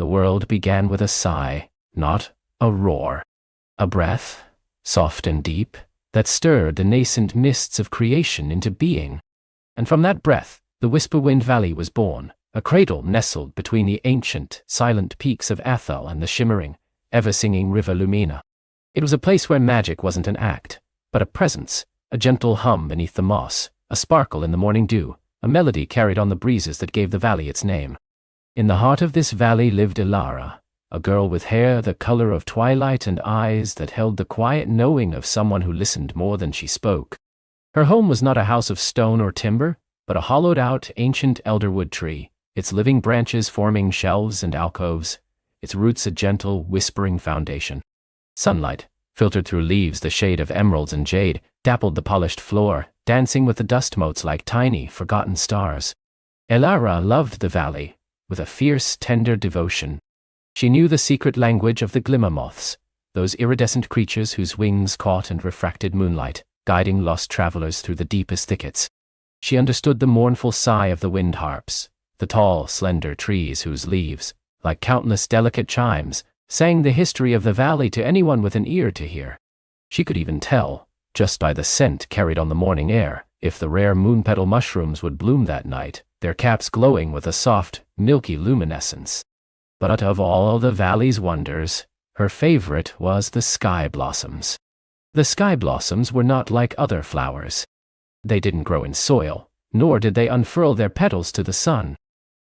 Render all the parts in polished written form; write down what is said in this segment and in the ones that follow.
world began with a sigh, not a roar. A breath, soft and deep, that stirred the nascent mists of creation into being. And from that breath, the Whisperwind Valley was born, a cradle nestled between the ancient, silent peaks of Athel and the shimmering, ever-singing River Lumina. It was a place where magic wasn't an act, but a presence, a gentle hum beneath the moss, a sparkle in the morning dew, a melody carried on the breezes that gave the valley its name. In the heart of this valley lived Ilara, a girl with hair the color of twilight and eyes that held the quiet knowing of someone who listened more than she spoke. Her home was not a house of stone or timber, but a hollowed-out ancient elderwood tree, its living branches forming shelves and alcoves, its roots a gentle, whispering foundation. Sunlight, filtered through leaves the shade of emeralds and jade, dappled the polished floor, dancing with the dust motes like tiny, forgotten stars. Ilara loved the valley, with a fierce, tender devotion. She knew the secret language of the glimmer moths, those iridescent creatures whose wings caught and refracted moonlight, guiding lost travelers through the deepest thickets. She understood the mournful sigh of the wind harps, the tall, slender trees whose leaves, like countless delicate chimes, sang the history of the valley to anyone with an ear to hear. She could even tell, just by the scent carried on the morning air, if the rare moonpetal mushrooms would bloom that night, their caps glowing with a soft, milky luminescence. But of all the valley's wonders, her favorite was the sky blossoms. The sky blossoms were not like other flowers. They didn't grow in soil, nor did they unfurl their petals to the sun.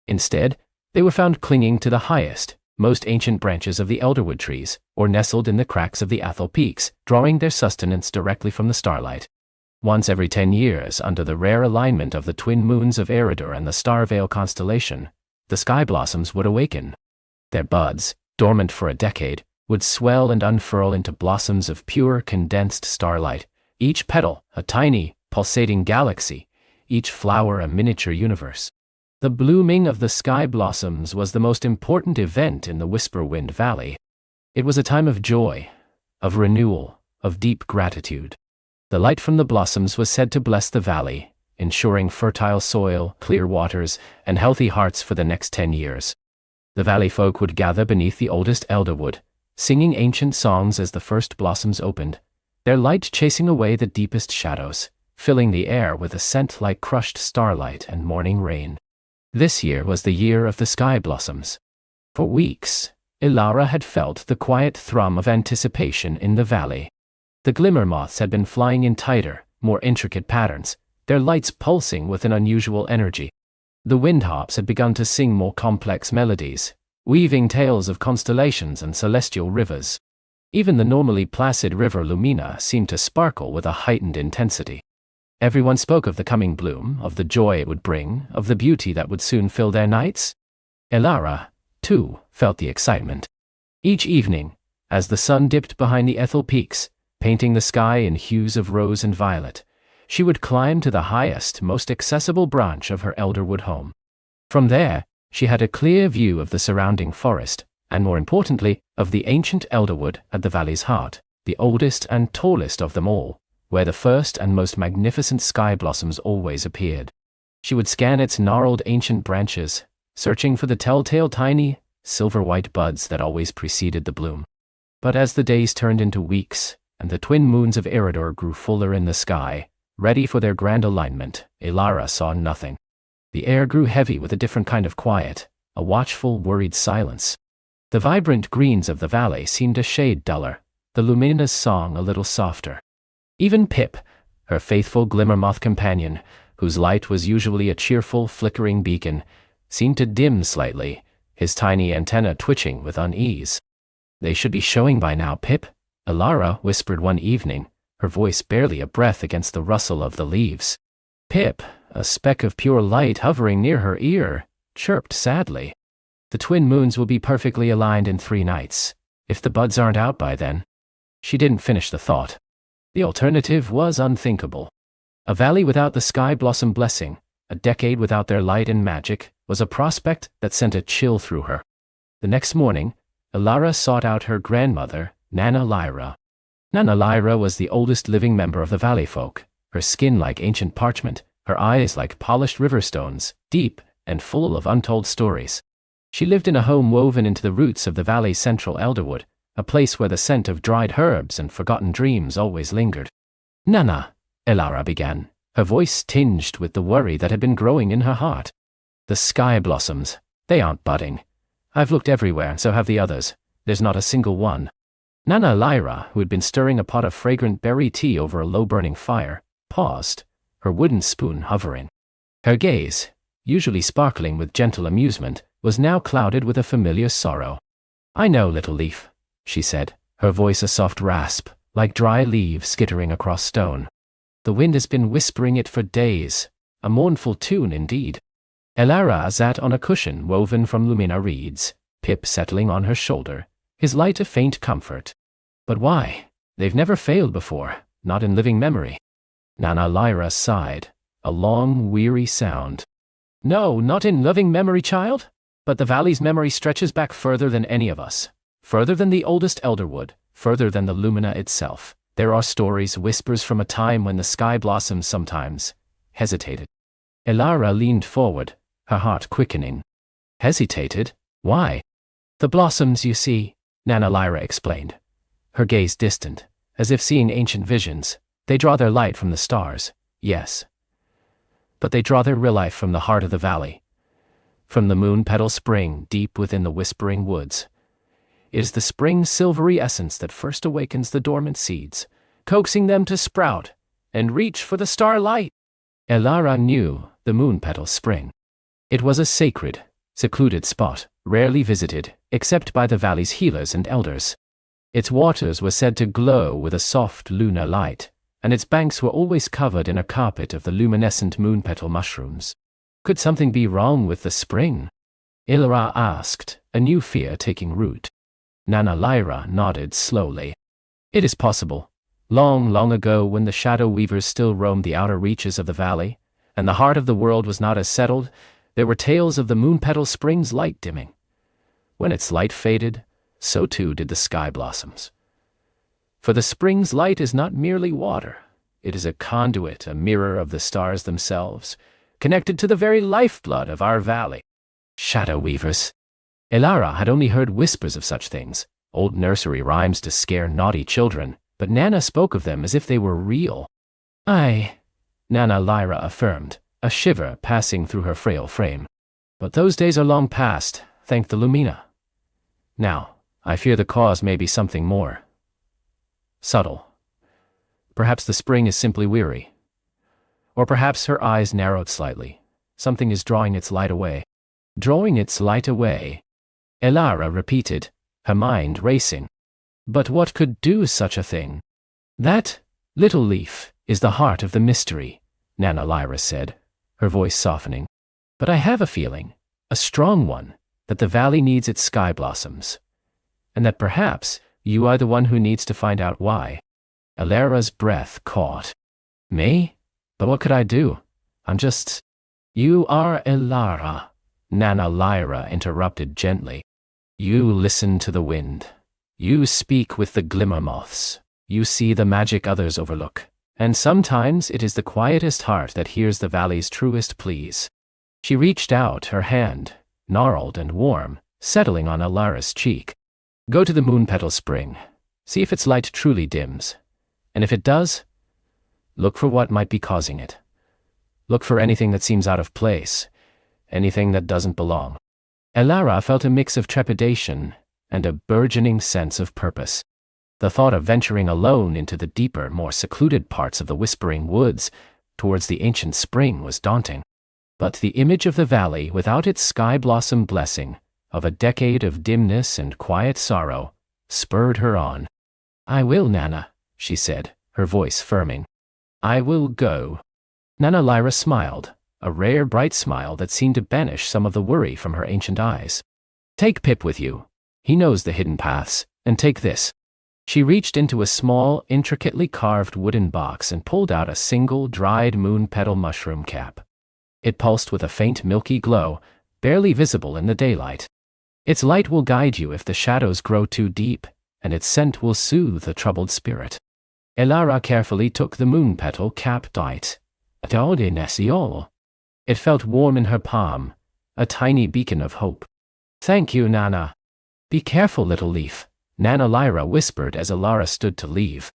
Instead, they were found clinging to the highest, most ancient branches of the elderwood trees, or nestled in the cracks of the Athel peaks, drawing their sustenance directly from the starlight. Once every 10 years, under the rare alignment of the twin moons of Eridur and the Star Veil constellation, the sky blossoms would awaken. Their buds, dormant for a decade, would swell and unfurl into blossoms of pure, condensed starlight, each petal a tiny, pulsating galaxy, each flower a miniature universe. The blooming of the sky blossoms was the most important event in the Whisperwind Valley. It was a time of joy, of renewal, of deep gratitude. The light from the blossoms was said to bless the valley, ensuring fertile soil, clear waters, and healthy hearts for the next 10 years. The valley folk would gather beneath the oldest elderwood, singing ancient songs as the first blossoms opened, their light chasing away the deepest shadows, filling the air with a scent like crushed starlight and morning rain. This year was the year of the sky blossoms. For weeks, Ilara had felt the quiet thrum of anticipation in the valley. The glimmer moths had been flying in tighter, more intricate patterns, their lights pulsing with an unusual energy. The windharps had begun to sing more complex melodies, weaving tales of constellations and celestial rivers. Even the normally placid River Lumina seemed to sparkle with a heightened intensity. Everyone spoke of the coming bloom, of the joy it would bring, of the beauty that would soon fill their nights. Ilara, too, felt the excitement. Each evening, as the sun dipped behind the Athel peaks, painting the sky in hues of rose and violet, she would climb to the highest, most accessible branch of her elderwood home. From there, she had a clear view of the surrounding forest, and more importantly, of the ancient elderwood at the valley's heart, the oldest and tallest of them all, where the first and most magnificent sky blossoms always appeared. She would scan its gnarled ancient branches, searching for the telltale tiny, silver-white buds that always preceded the bloom. But as the days turned into weeks, and the twin moons of Eridur grew fuller in the sky, ready for their grand alignment, Ilara saw nothing. The air grew heavy with a different kind of quiet, a watchful, worried silence. The vibrant greens of the valley seemed a shade duller, the luminous song a little softer. Even Pip, her faithful glimmer-moth companion, whose light was usually a cheerful, flickering beacon, seemed to dim slightly, his tiny antenna twitching with unease. "They should be showing by now, Pip," Ilara whispered one evening, her voice barely a breath against the rustle of the leaves. Pip, a speck of pure light hovering near her ear, chirped sadly. "The twin moons will be perfectly aligned in 3 nights, if the buds aren't out by then." She didn't finish the thought. The alternative was unthinkable. A valley without the sky blossom blessing, a decade without their light and magic, was a prospect that sent a chill through her. The next morning, Ilara sought out her grandmother, Nana Lyra. Nana Lyra was the oldest living member of the valley folk, her skin like ancient parchment, her eyes like polished river stones, deep and full of untold stories. She lived in a home woven into the roots of the valley's central elderwood, a place where the scent of dried herbs and forgotten dreams always lingered. Nana, Elara began, her voice tinged with the worry that had been growing in her heart. The sky blossoms, they aren't budding. I've looked everywhere, and so have the others. There's not a single one. Nana Lyra, who had been stirring a pot of fragrant berry tea over a low-burning fire, paused, her wooden spoon hovering. Her gaze, usually sparkling with gentle amusement, was now clouded with a familiar sorrow. I know, little leaf, she said, her voice a soft rasp, like dry leaves skittering across stone. The wind has been whispering it for days, a mournful tune indeed. Elara sat on a cushion woven from Lumina reeds, Pip settling on her shoulder, his light a faint comfort. But why? They've never failed before, not in living memory. Nana Lyra sighed, a long, weary sound. No, not in living memory, child. But the valley's memory stretches back further than any of us. Further than the oldest elderwood, further than the Lumina itself. There are stories, whispers from a time when the sky blossoms sometimes hesitated. Elara leaned forward, her heart quickening. Hesitated? Why? The blossoms, you see, Nana Lyra explained, her gaze distant, as if seeing ancient visions. They draw their light from the stars, yes. But they draw their real life from the heart of the valley. From the moon-petal spring deep within the whispering woods. It is the spring's silvery essence that first awakens the dormant seeds, coaxing them to sprout and reach for the starlight. Elara knew the moon-petal spring. It was a sacred, secluded spot, rarely visited, except by the valley's healers and elders. Its waters were said to glow with a soft lunar light, and its banks were always covered in a carpet of the luminescent moon-petal mushrooms. Could something be wrong with the spring? Elara asked, a new fear taking root. Nana Lyra nodded slowly. It is possible. Long, long ago, when the shadow weavers still roamed the outer reaches of the valley, and the heart of the world was not as settled, there were tales of the moon-petal spring's light dimming. When its light faded, so too did the sky blossoms. For the spring's light is not merely water. It is a conduit, a mirror of the stars themselves, connected to the very lifeblood of our valley. Shadow weavers. Elara had only heard whispers of such things, old nursery rhymes to scare naughty children, but Nana spoke of them as if they were real. Aye, Nana Lyra affirmed, a shiver passing through her frail frame. But those days are long past, thank the Lumina. Now, I fear the cause may be something more subtle. Perhaps the spring is simply weary. Or perhaps her eyes narrowed slightly. Something is drawing its light away. Drawing its light away. Elara repeated, her mind racing. But what could do such a thing? That, little leaf, is the heart of the mystery, Nana Lyra said, her voice softening. But I have a feeling, a strong one, that the valley needs its sky blossoms. And that perhaps you are the one who needs to find out why. Elara's breath caught. Me? But what could I do? I'm just... You are Elara, Nana Lyra interrupted gently. You listen to the wind. You speak with the glimmer moths. You see the magic others overlook. And sometimes it is the quietest heart that hears the valley's truest pleas. She reached out her hand, gnarled and warm, settling on Elara's cheek. Go to the moon-petal spring. See if its light truly dims. And if it does, look for what might be causing it. Look for anything that seems out of place, anything that doesn't belong. Elara felt a mix of trepidation and a burgeoning sense of purpose. The thought of venturing alone into the deeper, more secluded parts of the whispering woods towards the ancient spring was daunting. But the image of the valley without its sky blossom blessing, of a decade of dimness and quiet sorrow, spurred her on. I will, Nana, she said, her voice firming. I will go. Nana Lyra smiled, a rare bright smile that seemed to banish some of the worry from her ancient eyes. Take Pip with you. He knows the hidden paths, and take this. She reached into a small, intricately carved wooden box and pulled out a single dried moon-petal mushroom cap. It pulsed with a faint milky glow, barely visible in the daylight. Its light will guide you if the shadows grow too deep, and its scent will soothe the troubled spirit. Elara carefully took the moon-petal cap dight. It felt warm in her palm, a tiny beacon of hope. Thank you, Nana. Be careful, little leaf, Nana Lyra whispered as Elara stood to leave.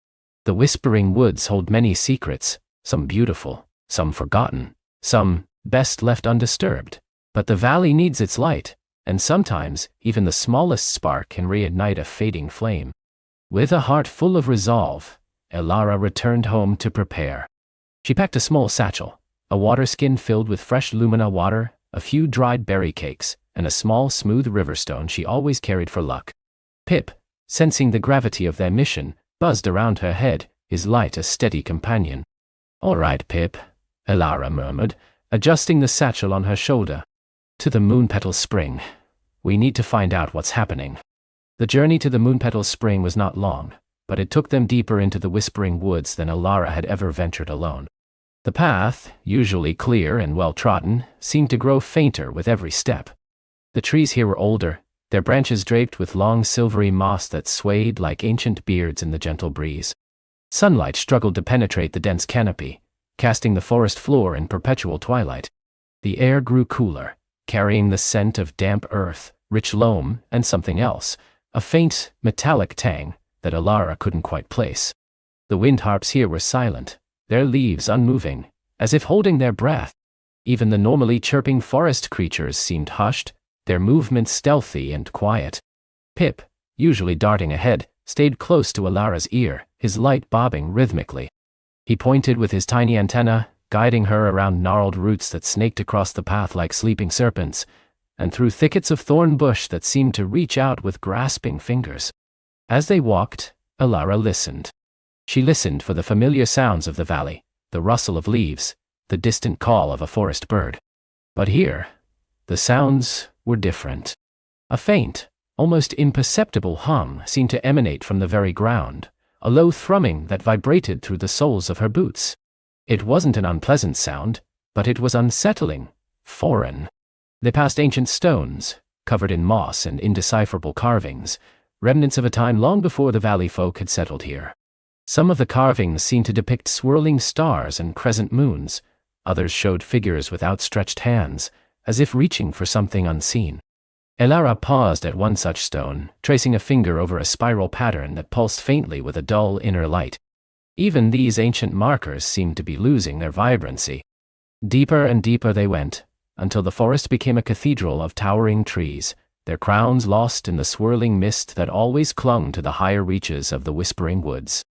The Whispering Woods hold many secrets, some beautiful, some forgotten, some best left undisturbed. But the valley needs its light, and sometimes even the smallest spark can reignite a fading flame. With a heart full of resolve, Elara returned home to prepare. She packed a small satchel, a water skin filled with fresh lumina water, a few dried berry cakes, and a small smooth riverstone she always carried for luck. Pip, sensing the gravity of their mission, buzzed around her head, his light a steady companion. All right, Pip, Elara murmured, adjusting the satchel on her shoulder. To the Moonpetal Spring. We need to find out what's happening. The journey to the Moonpetal Spring was not long, but it took them deeper into the Whispering Woods than Elara had ever ventured alone. The path, usually clear and well-trodden, seemed to grow fainter with every step. The trees here were older, their branches draped with long silvery moss that swayed like ancient beards in the gentle breeze. Sunlight struggled to penetrate the dense canopy, casting the forest floor in perpetual twilight. The air grew cooler, carrying the scent of damp earth, rich loam, and something else, a faint, metallic tang that Elara couldn't quite place. The wind harps here were silent, their leaves unmoving, as if holding their breath. Even the normally chirping forest creatures seemed hushed, their movements stealthy and quiet. Pip, usually darting ahead, stayed close to Elara's ear, his light bobbing rhythmically. He pointed with his tiny antenna, guiding her around gnarled roots that snaked across the path like sleeping serpents, and through thickets of thorn bush that seemed to reach out with grasping fingers. As they walked, Elara listened. She listened for the familiar sounds of the valley, the rustle of leaves, the distant call of a forest bird. But here, the sounds were different. A faint, almost imperceptible hum seemed to emanate from the very ground, a low thrumming that vibrated through the soles of her boots. It wasn't an unpleasant sound, but it was unsettling, foreign. They passed ancient stones, covered in moss and indecipherable carvings, remnants of a time long before the valley folk had settled here. Some of the carvings seemed to depict swirling stars and crescent moons, others showed figures with outstretched hands, as if reaching for something unseen. Elara paused at one such stone, tracing a finger over a spiral pattern that pulsed faintly with a dull inner light. Even these ancient markers seemed to be losing their vibrancy. Deeper and deeper they went, until the forest became a cathedral of towering trees, their crowns lost in the swirling mist that always clung to the higher reaches of the Whispering Woods.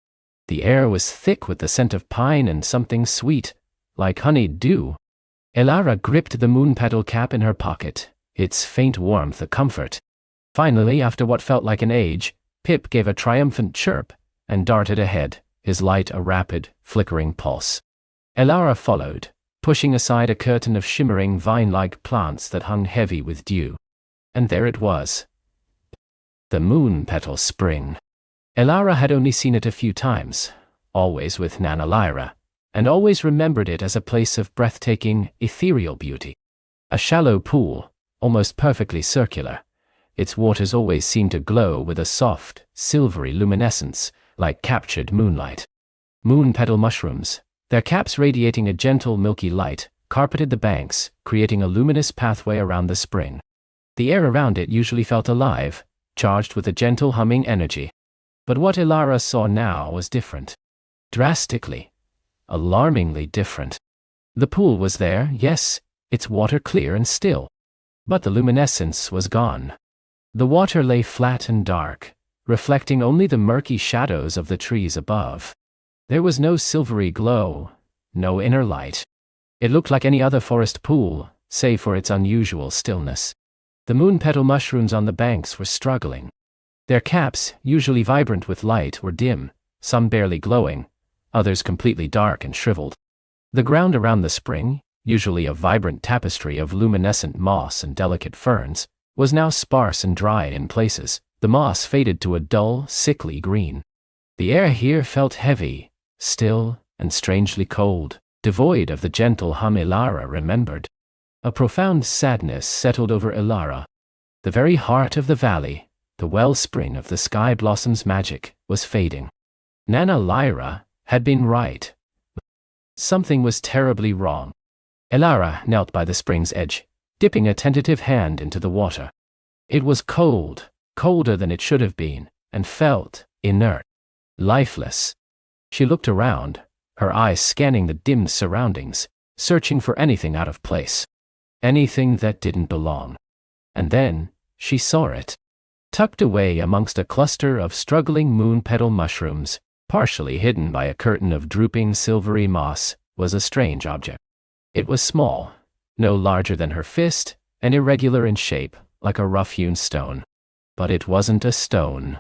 The air was thick with the scent of pine and something sweet, like honeyed dew. Elara gripped the moonpetal cap in her pocket, its faint warmth a comfort. Finally, after what felt like an age, Pip gave a triumphant chirp and darted ahead, his light a rapid, flickering pulse. Elara followed, pushing aside a curtain of shimmering vine-like plants that hung heavy with dew. And there it was. The Moonpetal Spring. Elara had only seen it a few times, always with Nana Lyra, and always remembered it as a place of breathtaking, ethereal beauty. A shallow pool, almost perfectly circular. Its waters always seemed to glow with a soft, silvery luminescence, like captured moonlight. Moonpetal mushrooms, their caps radiating a gentle milky light, carpeted the banks, creating a luminous pathway around the spring. The air around it usually felt alive, charged with a gentle humming energy. But what Elara saw now was different. Drastically, alarmingly different. The pool was there, yes, its water clear and still. But the luminescence was gone. The water lay flat and dark, reflecting only the murky shadows of the trees above. There was no silvery glow, no inner light. It looked like any other forest pool, save for its unusual stillness. The moonpetal mushrooms on the banks were struggling. Their caps, usually vibrant with light, were dim, some barely glowing, others completely dark and shriveled. The ground around the spring, usually a vibrant tapestry of luminescent moss and delicate ferns, was now sparse and dry in places. The moss faded to a dull, sickly green. The air here felt heavy, still, and strangely cold, devoid of the gentle hum Elara remembered. A profound sadness settled over Elara. The very heart of the valley, the wellspring of the sky blossom's magic, was fading. Nana Lyra had been right. Something was terribly wrong. Elara knelt by the spring's edge, dipping a tentative hand into the water. It was cold, colder than it should have been, and felt inert, lifeless. She looked around, her eyes scanning the dimmed surroundings, searching for anything out of place, anything that didn't belong. And then, she saw it. Tucked away amongst a cluster of struggling moon petal mushrooms, partially hidden by a curtain of drooping silvery moss, was a strange object. It was small, no larger than her fist, and irregular in shape, like a rough-hewn stone. But it wasn't a stone.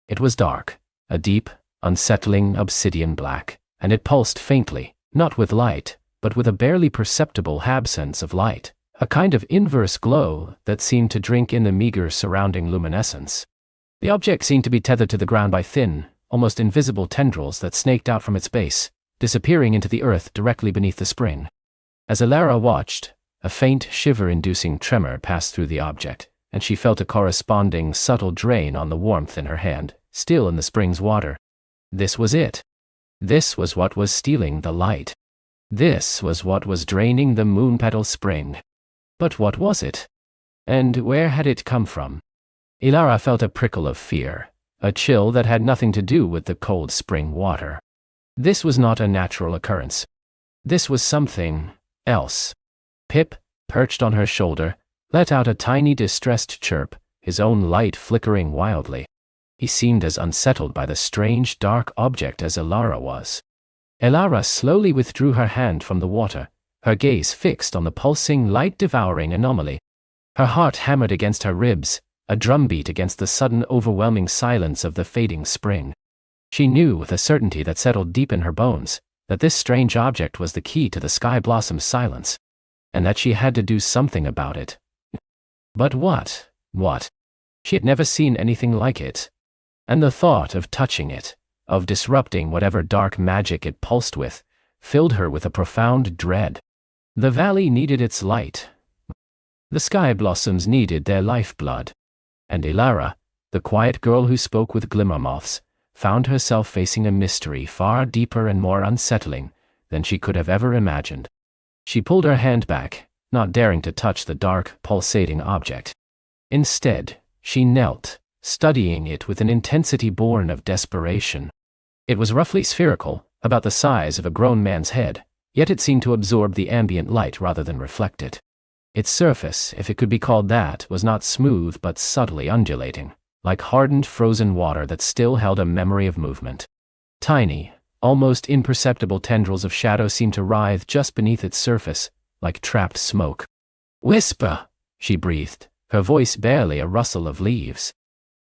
It was dark, a deep, unsettling obsidian black, and it pulsed faintly, not with light, but with a barely perceptible absence of light, a kind of inverse glow that seemed to drink in the meager surrounding luminescence. The object seemed to be tethered to the ground by thin, almost invisible tendrils that snaked out from its base, disappearing into the earth directly beneath the spring. As Elara watched, a faint shiver-inducing tremor passed through the object, and she felt a corresponding subtle drain on the warmth in her hand, still in the spring's water. This was it. This was what was stealing the light. This was what was draining the moon petal spring. But what was it? And where had it come from? Elara felt a prickle of fear, a chill that had nothing to do with the cold spring water. This was not a natural occurrence. This was something else. Pip, perched on her shoulder, let out a tiny distressed chirp, his own light flickering wildly. He seemed as unsettled by the strange dark object as Elara was. Elara slowly withdrew her hand from the water, her gaze fixed on the pulsing, light-devouring anomaly. Her heart hammered against her ribs, a drumbeat against the sudden overwhelming silence of the fading spring. She knew with a certainty that settled deep in her bones that this strange object was the key to the sky blossom's silence, and that she had to do something about it. But what? What? She had never seen anything like it. And the thought of touching it, of disrupting whatever dark magic it pulsed with, filled her with a profound dread. The valley needed its light. The sky blossoms needed their lifeblood. And Elara, the quiet girl who spoke with glimmer moths, found herself facing a mystery far deeper and more unsettling than she could have ever imagined. She pulled her hand back, not daring to touch the dark, pulsating object. Instead, she knelt, studying it with an intensity born of desperation. It was roughly spherical, about the size of a grown man's head, yet it seemed to absorb the ambient light rather than reflect it. Its surface, if it could be called that, was not smooth but subtly undulating, like hardened frozen water that still held a memory of movement. Tiny, almost imperceptible tendrils of shadow seemed to writhe just beneath its surface, like trapped smoke. "Whisper," she breathed, her voice barely a rustle of leaves.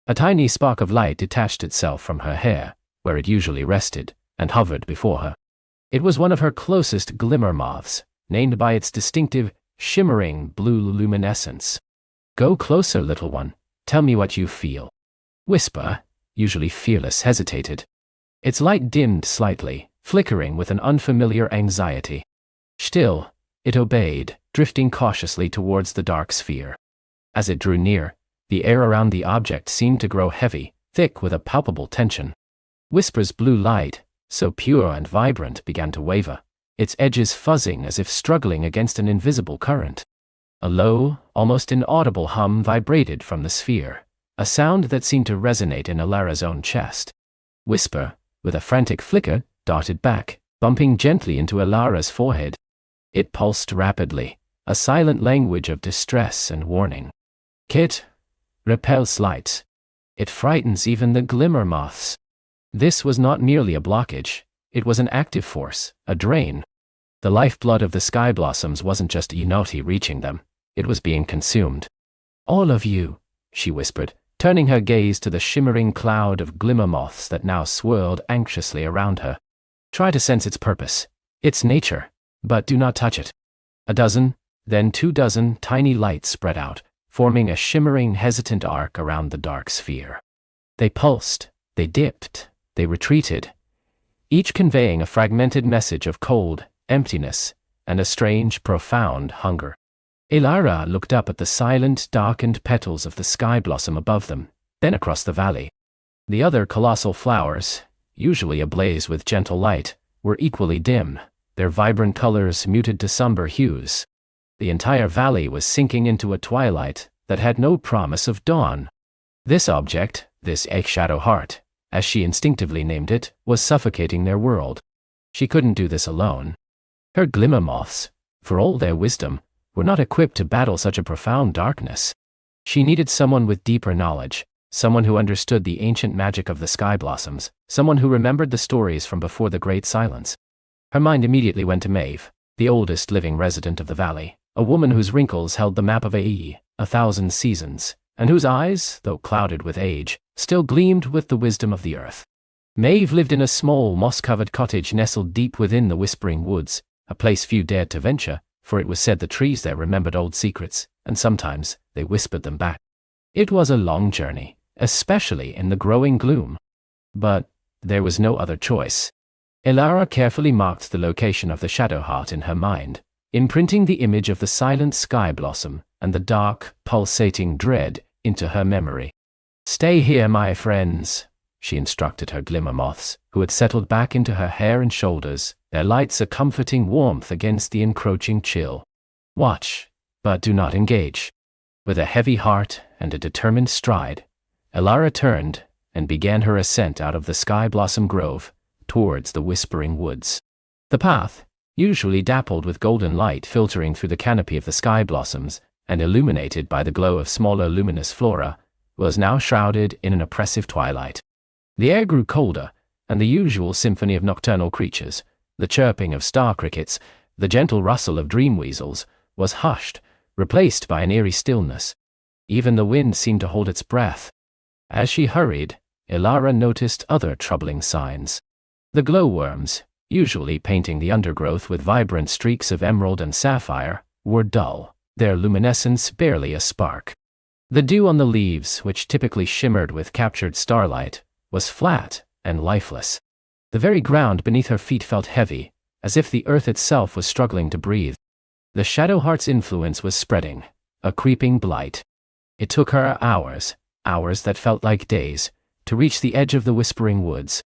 A tiny spark of light detached itself from her hair, where it usually rested, and hovered before her. It was one of her closest glimmer moths, named by its distinctive, shimmering blue luminescence. "Go closer, little one. Tell me what you feel." Whisper, usually fearless, hesitated. Its light dimmed slightly, flickering with an unfamiliar anxiety. Still, it obeyed, drifting cautiously towards the dark sphere. As it drew near, the air around the object seemed to grow heavy, thick with a palpable tension. Whisper's blue light, so pure and vibrant, began to waver, its edges fuzzing as if struggling against an invisible current. A low, almost inaudible hum vibrated from the sphere, a sound that seemed to resonate in Elara's own chest. Whisper, with a frantic flicker, darted back, bumping gently into Elara's forehead. It pulsed rapidly, a silent language of distress and warning. "Kit, repels light. It frightens even the glimmer moths." This was not merely a blockage, it was an active force, a drain. The lifeblood of the sky blossoms wasn't just Enoti reaching them, it was being consumed. "All of you," she whispered, turning her gaze to the shimmering cloud of glimmer moths that now swirled anxiously around her. "Try to sense its purpose, its nature, but do not touch it." A dozen, then 24 tiny lights spread out, forming a shimmering, hesitant arc around the dark sphere. They pulsed, they dipped, they retreated, each conveying a fragmented message of cold, emptiness, and a strange, profound hunger. Elara looked up at the silent, darkened petals of the sky blossom above them, then across the valley. The other colossal flowers, usually ablaze with gentle light, were equally dim, their vibrant colors muted to somber hues. The entire valley was sinking into a twilight that had no promise of dawn. This object, this shadow heart, as she instinctively named it, was suffocating their world. She couldn't do this alone. Her glimmer moths, for all their wisdom, were not equipped to battle such a profound darkness. She needed someone with deeper knowledge, someone who understood the ancient magic of the sky blossoms, someone who remembered the stories from before the Great Silence. Her mind immediately went to Maeve, the oldest living resident of the valley, a woman whose wrinkles held the map of 1,000 seasons, and whose eyes, though clouded with age, still gleamed with the wisdom of the earth. Maeve lived in a small, moss-covered cottage nestled deep within the Whispering Woods, a place few dared to venture, for it was said the trees there remembered old secrets, and sometimes they whispered them back. It was a long journey, especially in the growing gloom. But there was no other choice. Elara carefully marked the location of the shadow heart in her mind, imprinting the image of the silent sky blossom and the dark, pulsating dread into her memory. "Stay here, my friends," she instructed her glimmer moths, who had settled back into her hair and shoulders, their lights a comforting warmth against the encroaching chill. "Watch, but do not engage." With a heavy heart and a determined stride, Elara turned and began her ascent out of the sky blossom grove towards the Whispering Woods. The path, usually dappled with golden light filtering through the canopy of the sky blossoms and illuminated by the glow of smaller luminous flora, was now shrouded in an oppressive twilight. The air grew colder, and the usual symphony of nocturnal creatures, the chirping of star crickets, the gentle rustle of dream weasels, was hushed, replaced by an eerie stillness. Even the wind seemed to hold its breath. As she hurried, Elara noticed other troubling signs. The glowworms, usually painting the undergrowth with vibrant streaks of emerald and sapphire, were dull, their luminescence barely a spark. The dew on the leaves, which typically shimmered with captured starlight, was flat and lifeless. The very ground beneath her feet felt heavy, as if the earth itself was struggling to breathe. The shadow heart's influence was spreading, a creeping blight. It took her hours that felt like days, to reach the edge of the Whispering Woods.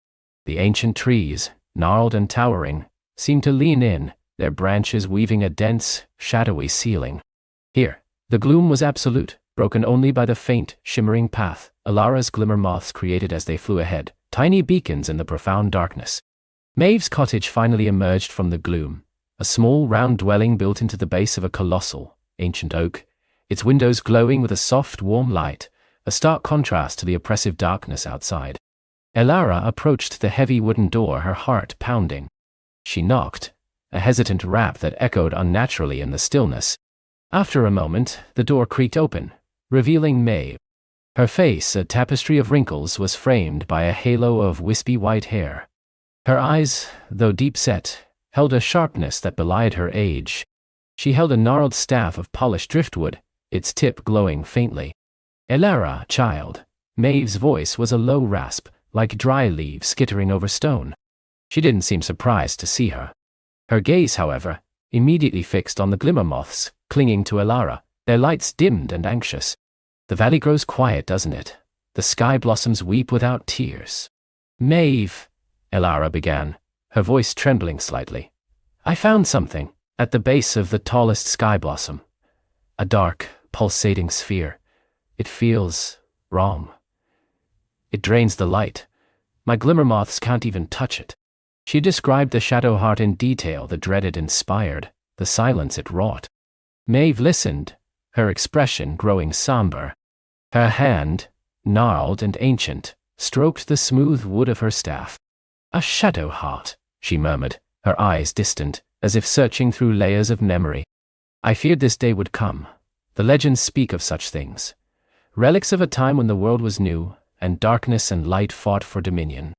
The ancient trees, gnarled and towering, seemed to lean in, their branches weaving a dense, shadowy ceiling. Here, the gloom was absolute, broken only by the faint, shimmering path Elara's glimmer moths created as they flew ahead, tiny beacons in the profound darkness. Maeve's cottage finally emerged from the gloom, a small, round dwelling built into the base of a colossal, ancient oak, its windows glowing with a soft, warm light, a stark contrast to the oppressive darkness outside. Elara approached the heavy wooden door, her heart pounding. She knocked, a hesitant rap that echoed unnaturally in the stillness. After a moment, the door creaked open, revealing Maeve. Her face, a tapestry of wrinkles, was framed by a halo of wispy white hair. Her eyes, though deep-set, held a sharpness that belied her age. She held a gnarled staff of polished driftwood, its tip glowing faintly. "Elara, child." Maeve's voice was a low rasp, like dry leaves skittering over stone. She didn't seem surprised to see her. Her gaze, however, immediately fixed on the glimmer moths, clinging to Elara, their lights dimmed and anxious. "The valley grows quiet, doesn't it? The sky blossoms weep without tears." "Maeve," Elara began, her voice trembling slightly. "I found something, at the base of the tallest sky blossom. A dark, pulsating sphere. It feels wrong. It drains the light. My glimmer moths can't even touch it." She described the shadow heart in detail, the dread it inspired, the silence it wrought. Maeve listened, her expression growing somber. Her hand, gnarled and ancient, stroked the smooth wood of her staff. "A shadow heart," she murmured, her eyes distant, as if searching through layers of memory. "I feared this day would come. The legends speak of such things. Relics of a time when the world was new, and darkness and light fought for dominion.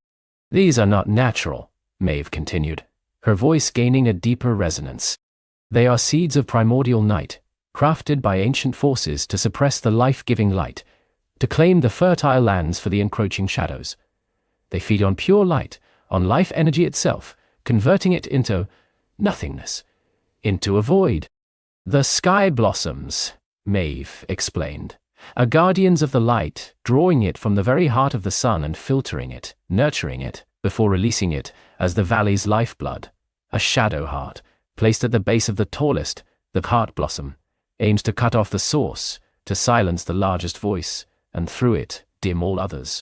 These are not natural," Maeve continued, her voice gaining a deeper resonance. "They are seeds of primordial night, crafted by ancient forces to suppress the life-giving light, to claim the fertile lands for the encroaching shadows. They feed on pure light, on life energy itself, converting it into nothingness, into a void. The sky blossoms," Maeve explained, "are guardians of the light, drawing it from the very heart of the sun and filtering it, nurturing it, before releasing it as the valley's lifeblood. A shadow heart, placed at the base of the tallest, the heart blossom, aims to cut off the source, to silence the largest voice, and through it, dim all others.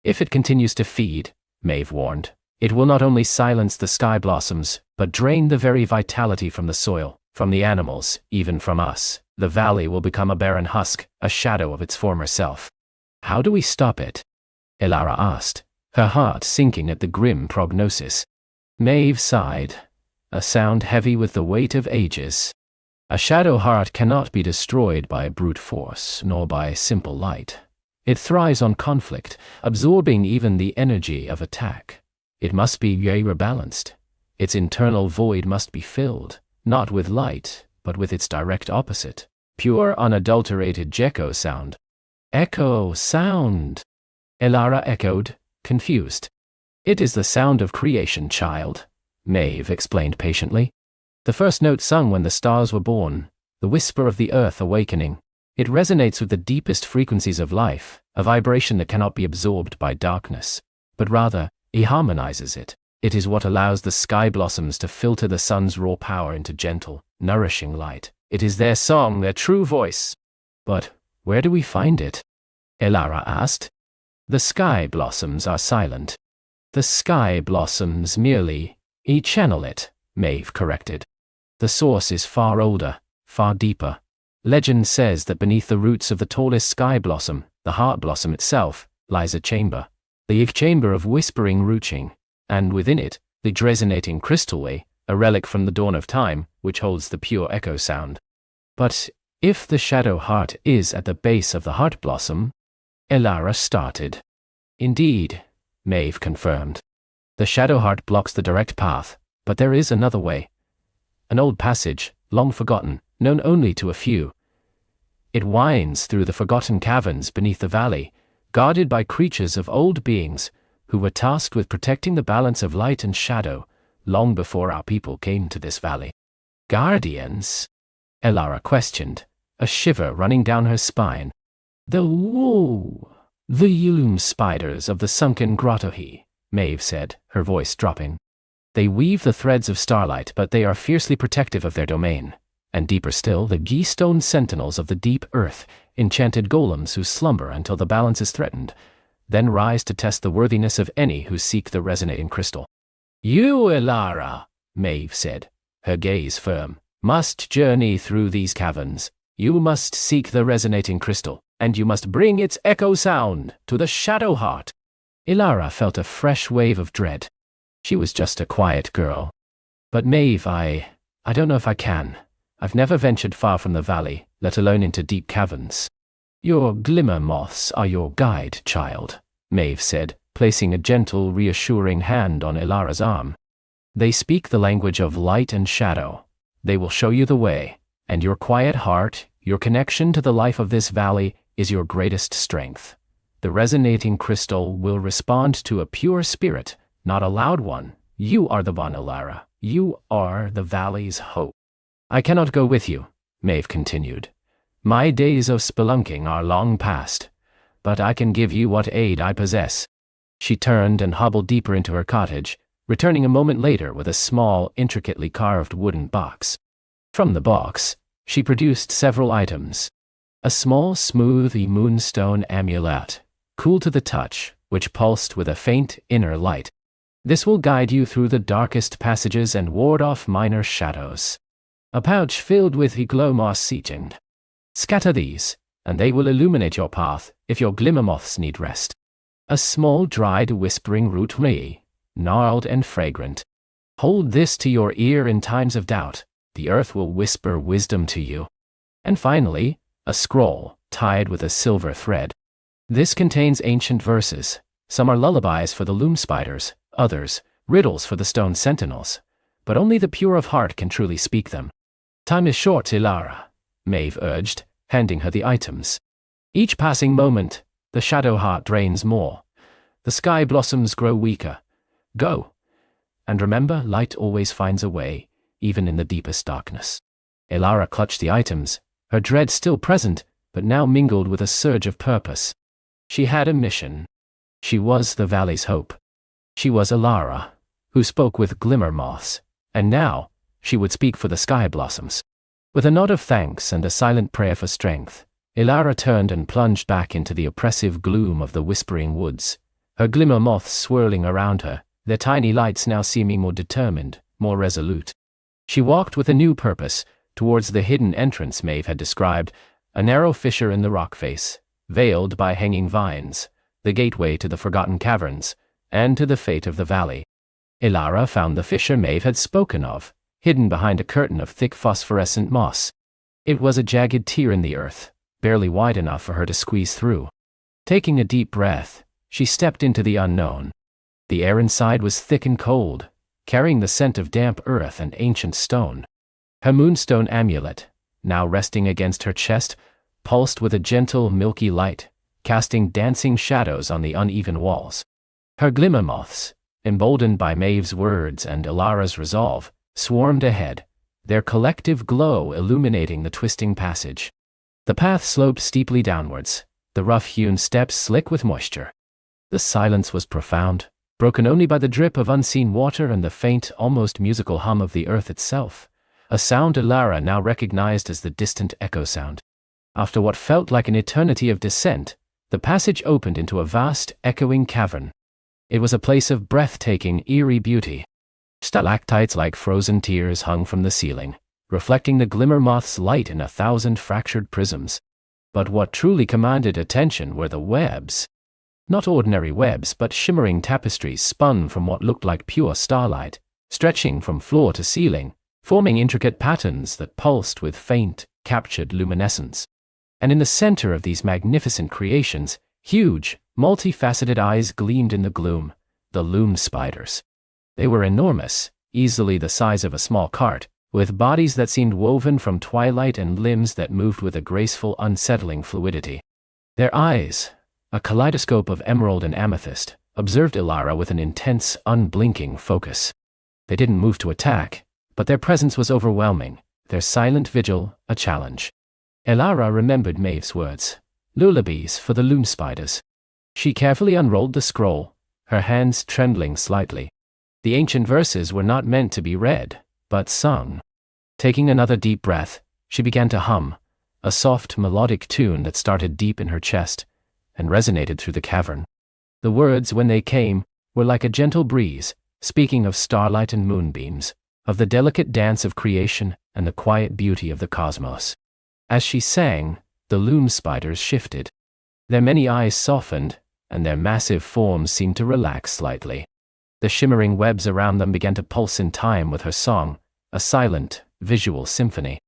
If it continues to feed, Maeve warned, it will not only silence the sky blossoms, but drain the very vitality from the soil, from the animals, even from us. The valley will become a barren husk, a shadow of its former self. How do we stop it? Elara asked, her heart sinking at the grim prognosis. Maeve sighed, a sound heavy with the weight of ages. A shadow heart cannot be destroyed by brute force, nor by simple light. It thrives on conflict, absorbing even the energy of attack. It must be rebalanced. Its internal void must be filled, not with light, but with its direct opposite, pure, unadulterated echo sound. Echo sound, Elara echoed, confused. It is the sound of creation, child, Maeve explained patiently. The first note sung when the stars were born, the whisper of the earth awakening. It resonates with the deepest frequencies of life, a vibration that cannot be absorbed by darkness, but rather, it harmonizes it. It is what allows the sky blossoms to filter the sun's raw power into gentle, nourishing light. It is their song, their true voice. But where do we find it? Elara asked. The sky blossoms are silent. The sky blossoms merely channel it, Maeve corrected. The source is far older, far deeper. Legend says that beneath the roots of the tallest sky blossom, the heart blossom itself, lies a chamber. The chamber of whispering rooting, and within it, the resonating crystal way, a relic from the dawn of time, which holds the pure echo sound. But if the shadow heart is at the base of the heart blossom, Elara started. Indeed, Maeve confirmed. The shadow heart blocks the direct path, but there is another way. An old passage, long forgotten, known only to a few. It winds through the forgotten caverns beneath the valley, guarded by creatures of old beings who were tasked with protecting the balance of light and shadow long before our people came to this valley. Guardians? Elara questioned, a shiver running down her spine. The Yulum spiders of the sunken grotto, Maeve said, her voice dropping. They weave the threads of starlight, but they are fiercely protective of their domain. And deeper still, the Geestone sentinels of the deep earth, enchanted golems who slumber until the balance is threatened, then rise to test the worthiness of any who seek the resonating crystal. You, Elara, Maeve said, her gaze firm, must journey through these caverns. You must seek the resonating crystal, and you must bring its echo sound to the shadow heart. Elara felt a fresh wave of dread. She was just a quiet girl. But Maeve, I don't know if I can. I've never ventured far from the valley, let alone into deep caverns. Your glimmer moths are your guide, child, Maeve said, placing a gentle, reassuring hand on Elara's arm. They speak the language of light and shadow. They will show you the way, and your quiet heart, your connection to the life of this valley, is your greatest strength. The resonating crystal will respond to a pure spirit, not a loud one. You are the one, Elara. You are the valley's hope. I cannot go with you, Maeve continued. My days of spelunking are long past, but I can give you what aid I possess. She turned and hobbled deeper into her cottage, returning a moment later with a small, intricately carved wooden box. From the box, she produced several items. A small, smooth moonstone amulet, cool to the touch, which pulsed with a faint inner light. This will guide you through the darkest passages and ward off minor shadows. A pouch filled with glow moss seating. Scatter these, and they will illuminate your path if your glimmer moths need rest. A small dried whispering root ray, gnarled and fragrant. Hold this to your ear in times of doubt. The earth will whisper wisdom to you. And finally, a scroll, tied with a silver thread. This contains ancient verses. Some are lullabies for the loom spiders, others, riddles for the stone sentinels. But only the pure of heart can truly speak them. Time is short, Elara, Maeve urged, handing her the items. Each passing moment, the shadow heart drains more. The sky blossoms grow weaker. Go. And remember, light always finds a way, even in the deepest darkness. Elara clutched the items, her dread still present, but now mingled with a surge of purpose. She had a mission. She was the valley's hope. She was Elara, who spoke with glimmer moths, and now she would speak for the sky blossoms. With a nod of thanks and a silent prayer for strength, Ilara turned and plunged back into the oppressive gloom of the whispering woods, her glimmer moths swirling around her, their tiny lights now seeming more determined, more resolute. She walked with a new purpose, towards the hidden entrance Maeve had described, a narrow fissure in the rock face, veiled by hanging vines, the gateway to the forgotten caverns, and to the fate of the valley. Ilara found the fissure Maeve had spoken of, hidden behind a curtain of thick phosphorescent moss. It was a jagged tear in the earth, barely wide enough for her to squeeze through. Taking a deep breath, she stepped into the unknown. The air inside was thick and cold, carrying the scent of damp earth and ancient stone. Her moonstone amulet, now resting against her chest, pulsed with a gentle, milky light, casting dancing shadows on the uneven walls. Her glimmer moths, emboldened by Maeve's words and Ilara's resolve, swarmed ahead, their collective glow illuminating the twisting passage. The path sloped steeply downwards, the rough-hewn steps slick with moisture. The silence was profound, broken only by the drip of unseen water and the faint, almost musical hum of the earth itself, a sound Ilara now recognized as the distant echo sound. After what felt like an eternity of descent, the passage opened into a vast, echoing cavern. It was a place of breathtaking, eerie beauty. Stalactites like frozen tears hung from the ceiling, reflecting the glimmer moth's light in 1,000 fractured prisms. But what truly commanded attention were the webs. Not ordinary webs, but shimmering tapestries spun from what looked like pure starlight, stretching from floor to ceiling, forming intricate patterns that pulsed with faint, captured luminescence. And in the center of these magnificent creations, huge, multifaceted eyes gleamed in the gloom, the loom spiders. They were enormous, easily the size of a small cart, with bodies that seemed woven from twilight and limbs that moved with a graceful, unsettling fluidity. Their eyes, a kaleidoscope of emerald and amethyst, observed Ilara with an intense, unblinking focus. They didn't move to attack, but their presence was overwhelming, their silent vigil a challenge. Ilara remembered Maeve's words, lullabies for the loom spiders. She carefully unrolled the scroll, her hands trembling slightly. The ancient verses were not meant to be read, but sung. Taking another deep breath, she began to hum, a soft, melodic tune that started deep in her chest and resonated through the cavern. The words, when they came, were like a gentle breeze, speaking of starlight and moonbeams, of the delicate dance of creation and the quiet beauty of the cosmos. As she sang, the loom spiders shifted. Their many eyes softened, and their massive forms seemed to relax slightly. The shimmering webs around them began to pulse in time with her song, a silent, visual symphony.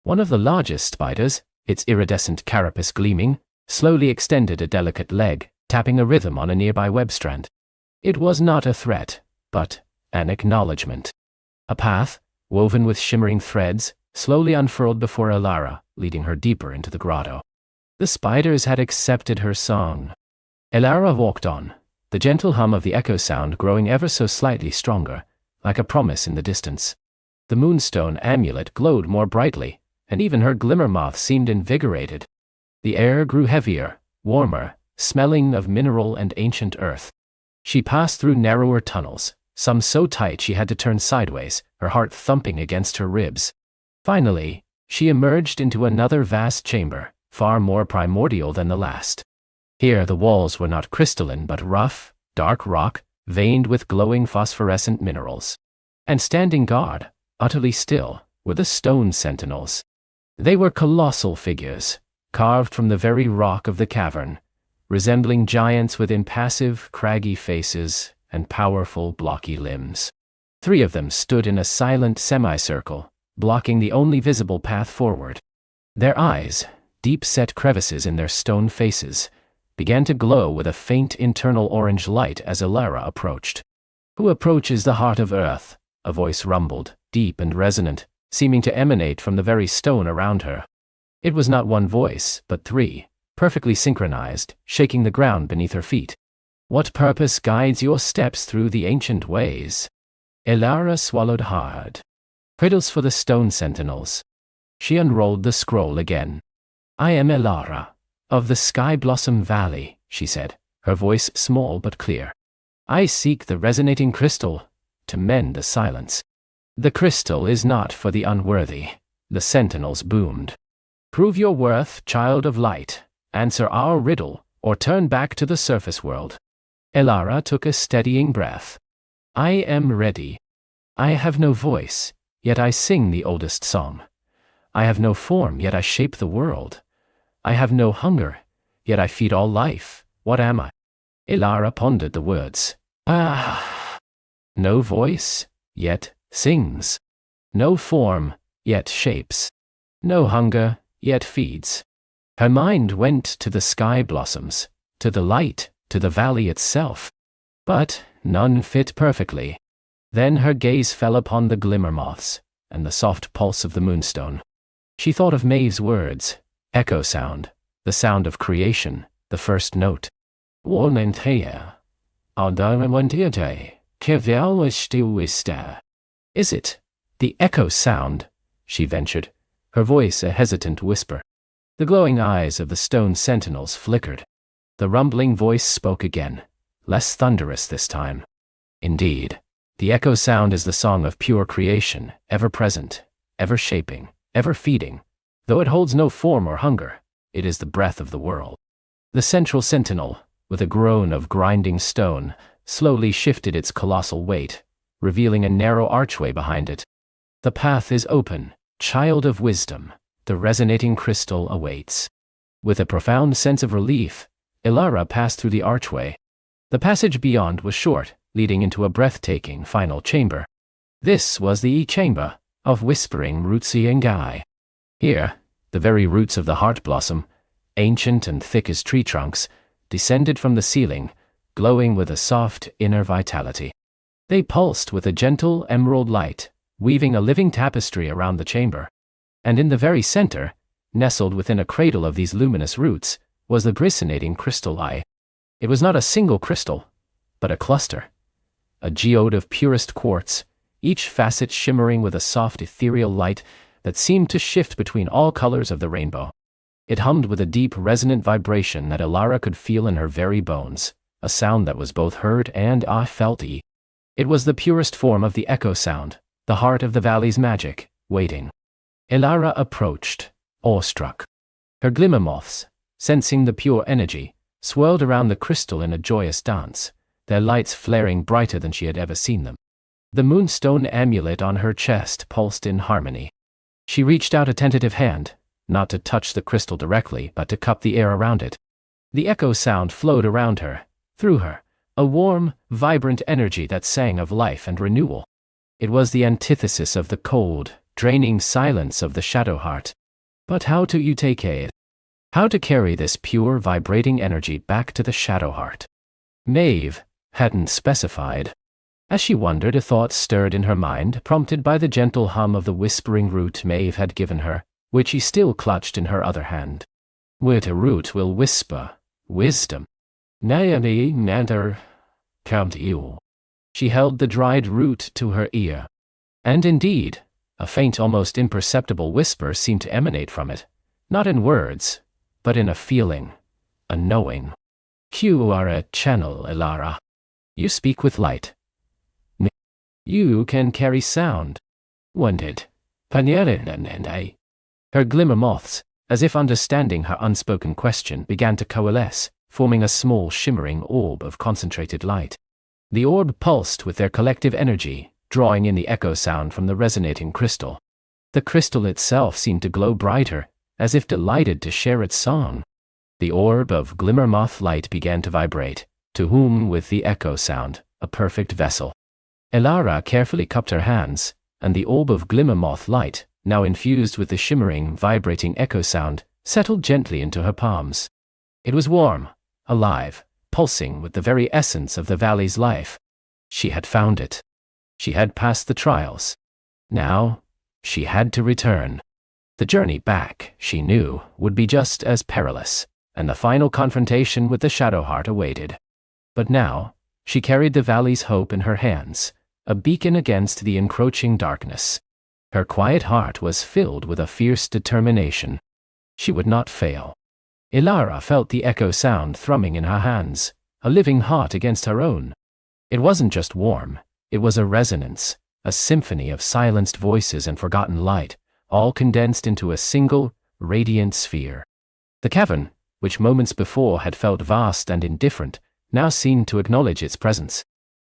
One of the largest spiders, its iridescent carapace gleaming, slowly extended a delicate leg, tapping a rhythm on a nearby web strand. It was not a threat, but an acknowledgement. A path, woven with shimmering threads, slowly unfurled before Ilara, leading her deeper into the grotto. The spiders had accepted her song. Ilara walked on, the gentle hum of the echo sound growing ever so slightly stronger, like a promise in the distance. The moonstone amulet glowed more brightly, and even her glimmer moth seemed invigorated. The air grew heavier, warmer, smelling of mineral and ancient earth. She passed through narrower tunnels, some so tight she had to turn sideways, her heart thumping against her ribs. Finally, she emerged into another vast chamber, far more primordial than the last. Here the walls were not crystalline but rough, dark rock, veined with glowing phosphorescent minerals. And standing guard, utterly still, were the stone sentinels. They were colossal figures, carved from the very rock of the cavern, resembling giants with impassive, craggy faces and powerful, blocky limbs. 3 of them stood in a silent semicircle, blocking the only visible path forward. Their eyes, deep-set crevices in their stone faces, began to glow with a faint internal orange light as Ilara approached. "Who approaches the heart of earth?" a voice rumbled, deep and resonant, seeming to emanate from the very stone around her. It was not one voice, but 3, perfectly synchronized, shaking the ground beneath her feet. "What purpose guides your steps through the ancient ways?" Ilara swallowed hard. "Riddles for the stone sentinels." She unrolled the scroll again. "I am Ilara, of the Sky Blossom Valley," she said, her voice small but clear. "I seek the resonating crystal, to mend the silence." "The crystal is not for the unworthy," the sentinels boomed. Prove your worth, child of light. Answer our riddle, or turn back to the surface world. Elara took a steadying breath. I am ready. I have no voice, yet I sing the oldest song. I have no form, yet I shape the world. I have no hunger, yet I feed all life. What am I? Elara pondered the words. No voice, yet sings. No form, yet shapes. No hunger, yet feeds. Her mind went to the sky blossoms, to the light, to the valley itself. But none fit perfectly. Then her gaze fell upon the glimmer moths, and the soft pulse of the moonstone. She thought of Maeve's words, echo sound, the sound of creation, the first note. Is it the echo sound? She ventured, her voice a hesitant whisper. The glowing eyes of the stone sentinels flickered. The rumbling voice spoke again, less thunderous this time. Indeed, the echo sound is the song of pure creation, ever present, ever shaping, ever feeding. Though it holds no form or hunger, it is the breath of the world. The central sentinel, with a groan of grinding stone, slowly shifted its colossal weight, revealing a narrow archway behind it. The path is open, child of wisdom. The resonating crystal awaits. With a profound sense of relief, Elara passed through the archway. The passage beyond was short, leading into a breathtaking final chamber. This was the chamber of whispering Rootsiengai. Here, the very roots of the heart blossom, ancient and thick as tree trunks, descended from the ceiling, glowing with a soft inner vitality. They pulsed with a gentle emerald light, weaving a living tapestry around the chamber. And in the very center, nestled within a cradle of these luminous roots, was the glistening crystal eye. It was not a single crystal, but a cluster. A geode of purest quartz, each facet shimmering with a soft ethereal light that seemed to shift between all colors of the rainbow. It hummed with a deep resonant vibration that Elara could feel in her very bones, a sound that was both heard and felt. It was the purest form of the echo sound, the heart of the valley's magic, waiting. Elara approached, awestruck. Her glimmer moths, sensing the pure energy, swirled around the crystal in a joyous dance, their lights flaring brighter than she had ever seen them. The moonstone amulet on her chest pulsed in harmony. She reached out a tentative hand, not to touch the crystal directly, but to cup the air around it. The echo sound flowed around her, through her, a warm, vibrant energy that sang of life and renewal. It was the antithesis of the cold, draining silence of the shadow heart. But how do you take it? How to carry this pure, vibrating energy back to the shadow heart? Maeve hadn't specified. As she wondered, a thought stirred in her mind, prompted by the gentle hum of the whispering root Maeve had given her, which she still clutched in her other hand. With a root will whisper, wisdom. Nayani Nanter, count you. She held the dried root to her ear. And indeed, a faint, almost imperceptible whisper seemed to emanate from it, not in words, but in a feeling, a knowing. You are a channel, Elara. You speak with light. You can carry sound. Wanted. Her glimmer moths, as if understanding her unspoken question, began to coalesce, forming a small shimmering orb of concentrated light. The orb pulsed with their collective energy, drawing in the echo sound from the resonating crystal. The crystal itself seemed to glow brighter, as if delighted to share its song. The orb of glimmer moth light began to vibrate, to whom with the echo sound, a perfect vessel. Elara carefully cupped her hands, and the orb of glimmer moth light, now infused with the shimmering, vibrating echo sound, settled gently into her palms. It was warm, alive, pulsing with the very essence of the valley's life. She had found it. She had passed the trials. Now, she had to return. The journey back, she knew, would be just as perilous, and the final confrontation with the shadow heart awaited. But now, she carried the valley's hope in her hands, a beacon against the encroaching darkness. Her quiet heart was filled with a fierce determination. She would not fail. Elara felt the echo sound thrumming in her hands, a living heart against her own. It wasn't just warm, it was a resonance, a symphony of silenced voices and forgotten light, all condensed into a single, radiant sphere. The cavern, which moments before had felt vast and indifferent, now seemed to acknowledge its presence.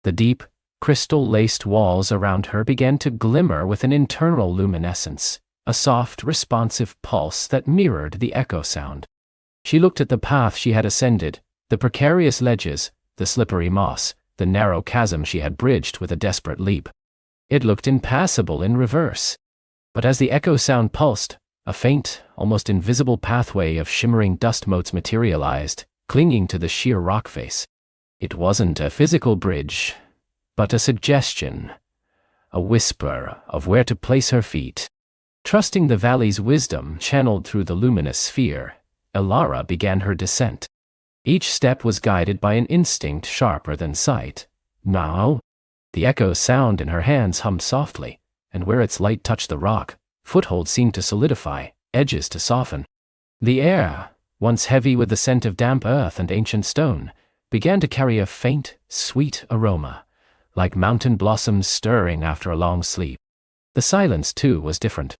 The deep, crystal-laced walls around her began to glimmer with an internal luminescence, a soft, responsive pulse that mirrored the echo sound. She looked at the path she had ascended, the precarious ledges, the slippery moss, the narrow chasm she had bridged with a desperate leap. It looked impassable in reverse. But as the echo sound pulsed, a faint, almost invisible pathway of shimmering dust motes materialized, clinging to the sheer rock face. It wasn't a physical bridge, but a suggestion, a whisper of where to place her feet. Trusting the valley's wisdom channeled through the luminous sphere, Elara began her descent. Each step was guided by an instinct sharper than sight. Now, the echo sound in her hands hummed softly, and where its light touched the rock, footholds seemed to solidify, edges to soften. The air, once heavy with the scent of damp earth and ancient stone, began to carry a faint, sweet aroma, like mountain blossoms stirring after a long sleep. The silence, too, was different.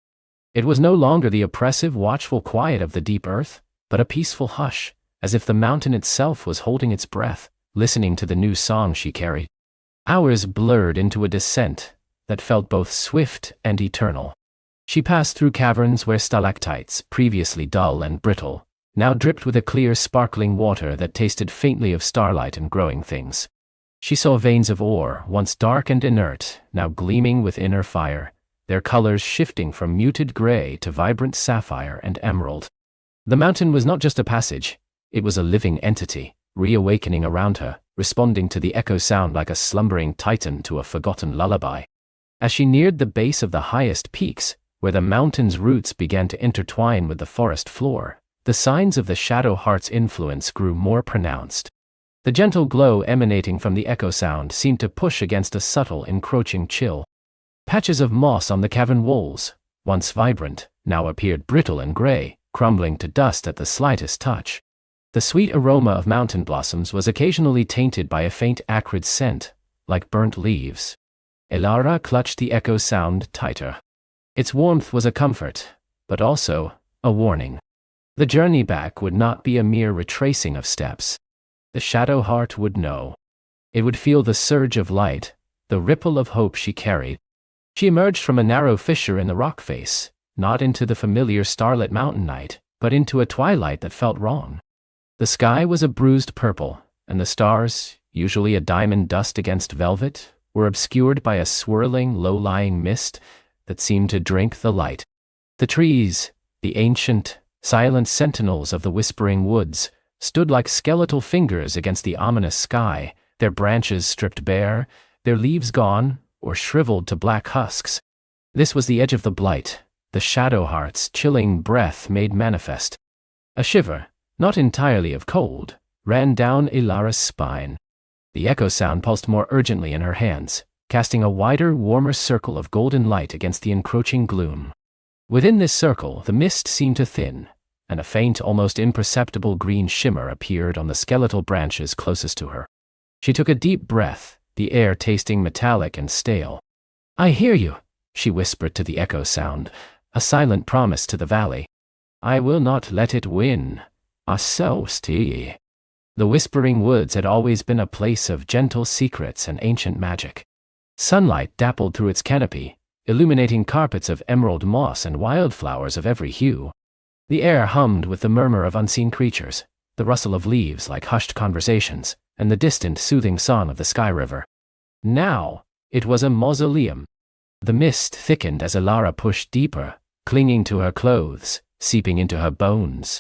It was no longer the oppressive, watchful quiet of the deep earth, but a peaceful hush, as if the mountain itself was holding its breath, listening to the new song she carried. Hours blurred into a descent that felt both swift and eternal. She passed through caverns where stalactites, previously dull and brittle, now dripped with a clear, sparkling water that tasted faintly of starlight and growing things. She saw veins of ore, once dark and inert, now gleaming with inner fire, their colors shifting from muted gray to vibrant sapphire and emerald. The mountain was not just a passage, it was a living entity, reawakening around her, responding to the echo sound like a slumbering titan to a forgotten lullaby. As she neared the base of the highest peaks, where the mountain's roots began to intertwine with the forest floor, the signs of the Shadow Heart's influence grew more pronounced. The gentle glow emanating from the echo sound seemed to push against a subtle, encroaching chill. Patches of moss on the cavern walls, once vibrant, now appeared brittle and gray, crumbling to dust at the slightest touch. The sweet aroma of mountain blossoms was occasionally tainted by a faint acrid scent, like burnt leaves. Elara clutched the echo sound tighter. Its warmth was a comfort, but also a warning. The journey back would not be a mere retracing of steps. The Shadow Heart would know. It would feel the surge of light, the ripple of hope she carried. She emerged from a narrow fissure in the rock face, not into the familiar starlit mountain night, but into a twilight that felt wrong. The sky was a bruised purple, and the stars, usually a diamond dust against velvet, were obscured by a swirling, low-lying mist that seemed to drink the light. The trees, the ancient, silent sentinels of the whispering woods, stood like skeletal fingers against the ominous sky, their branches stripped bare, their leaves gone, or shriveled to black husks. This was the edge of the blight, the Shadow Heart's chilling breath made manifest. A shiver, not entirely of cold, ran down Elara's spine. The echo sound pulsed more urgently in her hands, casting a wider, warmer circle of golden light against the encroaching gloom. Within this circle, the mist seemed to thin, and a faint, almost imperceptible green shimmer appeared on the skeletal branches closest to her. She took a deep breath, the air tasting metallic and stale. "I hear you," she whispered to the echo sound, a silent promise to the valley. "I will not let it win. The Whispering Woods had always been a place of gentle secrets and ancient magic. Sunlight dappled through its canopy, illuminating carpets of emerald moss and wildflowers of every hue. The air hummed with the murmur of unseen creatures, the rustle of leaves like hushed conversations, and the distant soothing song of the sky river. Now, it was a mausoleum. The mist thickened as Elara pushed deeper, clinging to her clothes, seeping into her bones.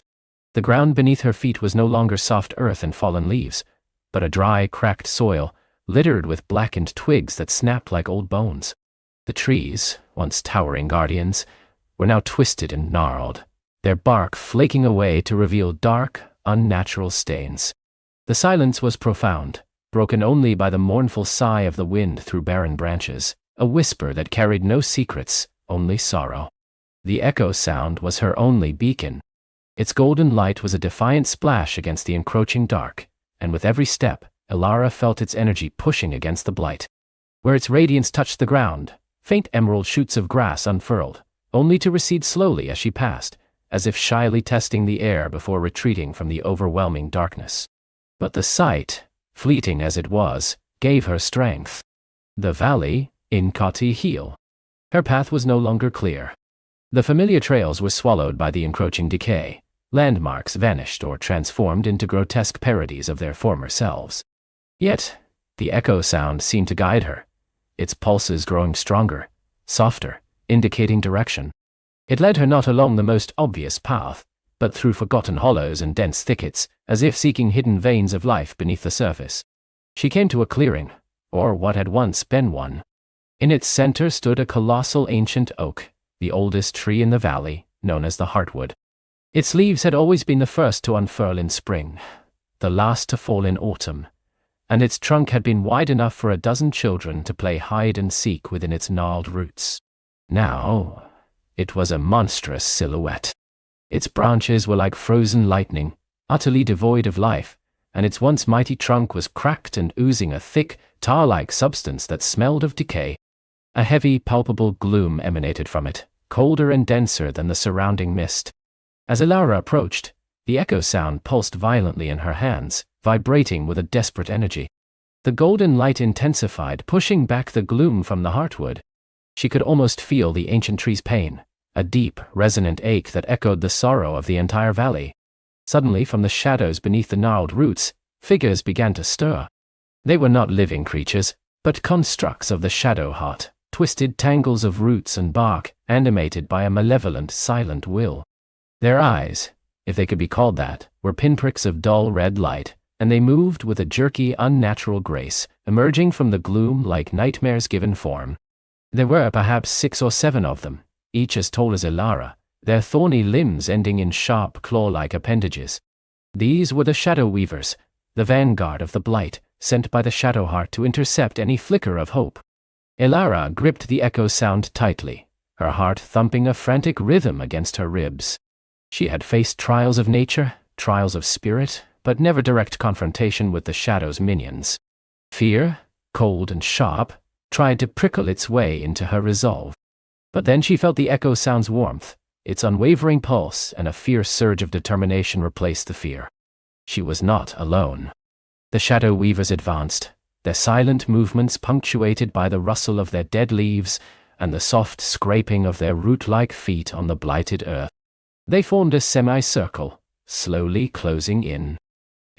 The ground beneath her feet was no longer soft earth and fallen leaves, but a dry, cracked soil, littered with blackened twigs that snapped like old bones. The trees, once towering guardians, were now twisted and gnarled, their bark flaking away to reveal dark, unnatural stains. The silence was profound, broken only by the mournful sigh of the wind through barren branches, a whisper that carried no secrets, only sorrow. The echo sound was her only beacon. Its golden light was a defiant splash against the encroaching dark, and with every step, Elara felt its energy pushing against the blight. Where its radiance touched the ground, faint emerald shoots of grass unfurled, only to recede slowly as she passed, as if shyly testing the air before retreating from the overwhelming darkness. But the sight, fleeting as it was, gave her strength. The valley, Inkati heel. Her path was no longer clear. The familiar trails were swallowed by the encroaching decay. Landmarks vanished or transformed into grotesque parodies of their former selves. Yet, the echo sound seemed to guide her, its pulses growing stronger, softer, indicating direction. It led her not along the most obvious path, but through forgotten hollows and dense thickets, as if seeking hidden veins of life beneath the surface. She came to a clearing, or what had once been one. In its center stood a colossal ancient oak, the oldest tree in the valley, known as the heartwood. Its leaves had always been the first to unfurl in spring, the last to fall in autumn, and its trunk had been wide enough for a dozen children to play hide and seek within its gnarled roots. Now, it was a monstrous silhouette. Its branches were like frozen lightning, utterly devoid of life, and its once mighty trunk was cracked and oozing a thick, tar-like substance that smelled of decay. A heavy, palpable gloom emanated from it, colder and denser than the surrounding mist. As Elara approached, the echo sound pulsed violently in her hands, vibrating with a desperate energy. The golden light intensified, pushing back the gloom from the heartwood. She could almost feel the ancient tree's pain, a deep, resonant ache that echoed the sorrow of the entire valley. Suddenly, from the shadows beneath the gnarled roots, figures began to stir. They were not living creatures, but constructs of the shadow heart, twisted tangles of roots and bark, animated by a malevolent, silent will. Their eyes, if they could be called that, were pinpricks of dull red light, and they moved with a jerky, unnatural grace, emerging from the gloom like nightmares given form. There were perhaps 6 or 7 of them, each as tall as Elara, their thorny limbs ending in sharp, claw-like appendages. These were the Shadow Weavers, the vanguard of the Blight, sent by the Shadow Heart to intercept any flicker of hope. Elara gripped the echo sound tightly, her heart thumping a frantic rhythm against her ribs. She had faced trials of nature, trials of spirit, but never direct confrontation with the Shadow's minions. Fear, cold and sharp, tried to prickle its way into her resolve. But then she felt the echo sound's warmth, its unwavering pulse, and a fierce surge of determination replaced the fear. She was not alone. The Shadow Weavers advanced, their silent movements punctuated by the rustle of their dead leaves and the soft scraping of their root-like feet on the blighted earth. They formed a semicircle, slowly closing in.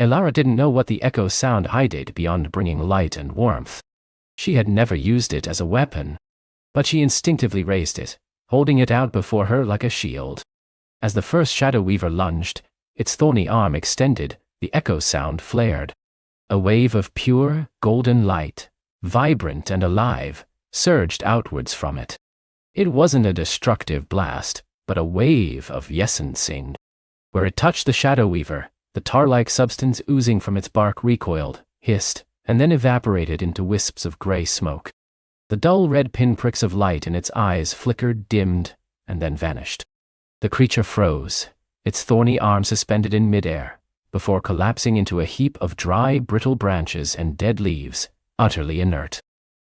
Elara didn't know what the echo sound hid beyond bringing light and warmth. She had never used it as a weapon, but she instinctively raised it, holding it out before her like a shield. As the first Shadow Weaver lunged, its thorny arm extended, the echo sound flared. A wave of pure, golden light, vibrant and alive, surged outwards from it. It wasn't a destructive blast, but a wave of yesensing. Where it touched the Shadow Weaver, the tar-like substance oozing from its bark recoiled, hissed, and then evaporated into wisps of gray smoke. The dull red pinpricks of light in its eyes flickered, dimmed, and then vanished. The creature froze, its thorny arm suspended in midair, before collapsing into a heap of dry, brittle branches and dead leaves, utterly inert.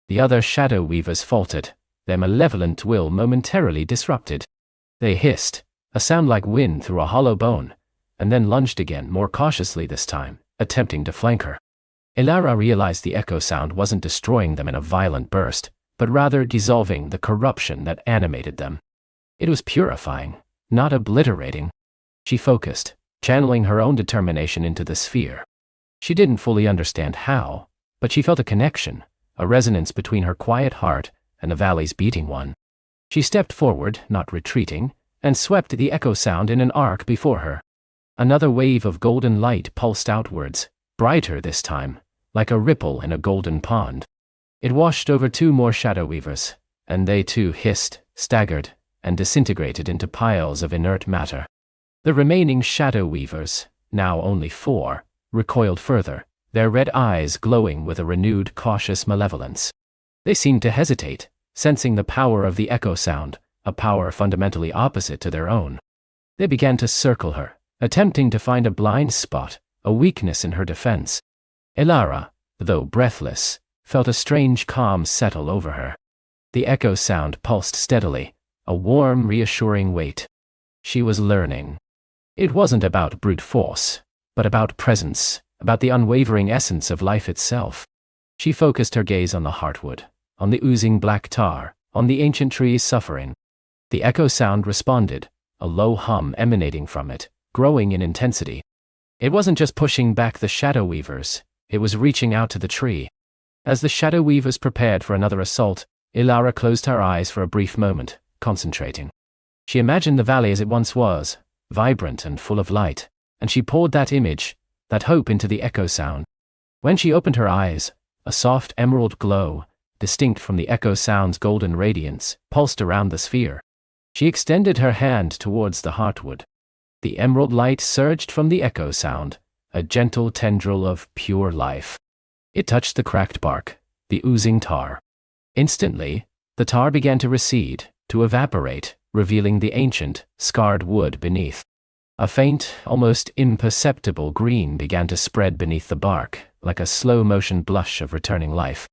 The other Shadow Weavers faltered, their malevolent will momentarily disrupted. They hissed, a sound like wind through a hollow bone, and then lunged again, more cautiously this time, attempting to flank her. Elara realized the echo sound wasn't destroying them in a violent burst, but rather dissolving the corruption that animated them. It was purifying, not obliterating. She focused, channeling her own determination into the sphere. She didn't fully understand how, but she felt a connection, a resonance between her quiet heart and the valley's beating one. She stepped forward, not retreating, and swept the echo sound in an arc before her. Another wave of golden light pulsed outwards, brighter this time, like a ripple in a golden pond. It washed over 2 more Shadow Weavers, and they too hissed, staggered, and disintegrated into piles of inert matter. The remaining Shadow Weavers, now only 4, recoiled further, their red eyes glowing with a renewed cautious malevolence. They seemed to hesitate, sensing the power of the echo sound, a power fundamentally opposite to their own. They began to circle her, attempting to find a blind spot, a weakness in her defense. Elara, though breathless, felt a strange calm settle over her. The echo sound pulsed steadily, a warm, reassuring weight. She was learning. It wasn't about brute force, but about presence, about the unwavering essence of life itself. She focused her gaze on the heartwood, on the oozing black tar, on the ancient trees suffering. The echo sound responded, a low hum emanating from it, growing in intensity. It wasn't just pushing back the shadow weavers, it was reaching out to the tree. As the shadow weavers prepared for another assault, Ilara closed her eyes for a brief moment, concentrating. She imagined the valley as it once was, vibrant and full of light, and she poured that image, that hope into the echo sound. When she opened her eyes, a soft emerald glow, distinct from the echo sound's golden radiance, pulsed around the sphere. She extended her hand towards the heartwood. The emerald light surged from the echo sound, a gentle tendril of pure life. It touched the cracked bark, the oozing tar. Instantly, the tar began to recede, to evaporate, revealing the ancient, scarred wood beneath. A faint, almost imperceptible green began to spread beneath the bark, like a slow-motion blush of returning life.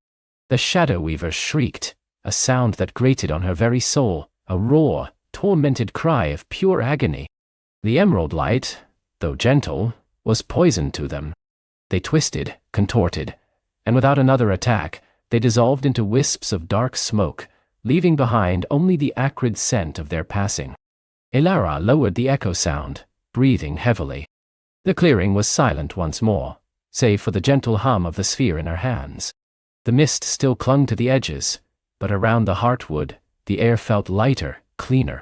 The shadow weaver shrieked, a sound that grated on her very soul, a raw, tormented cry of pure agony. The emerald light, though gentle, was poison to them. They twisted, contorted, and without another attack, they dissolved into wisps of dark smoke, leaving behind only the acrid scent of their passing. Ilara lowered the echo sound, breathing heavily. The clearing was silent once more, save for the gentle hum of the sphere in her hands. The mist still clung to the edges, but around the heartwood, the air felt lighter, cleaner.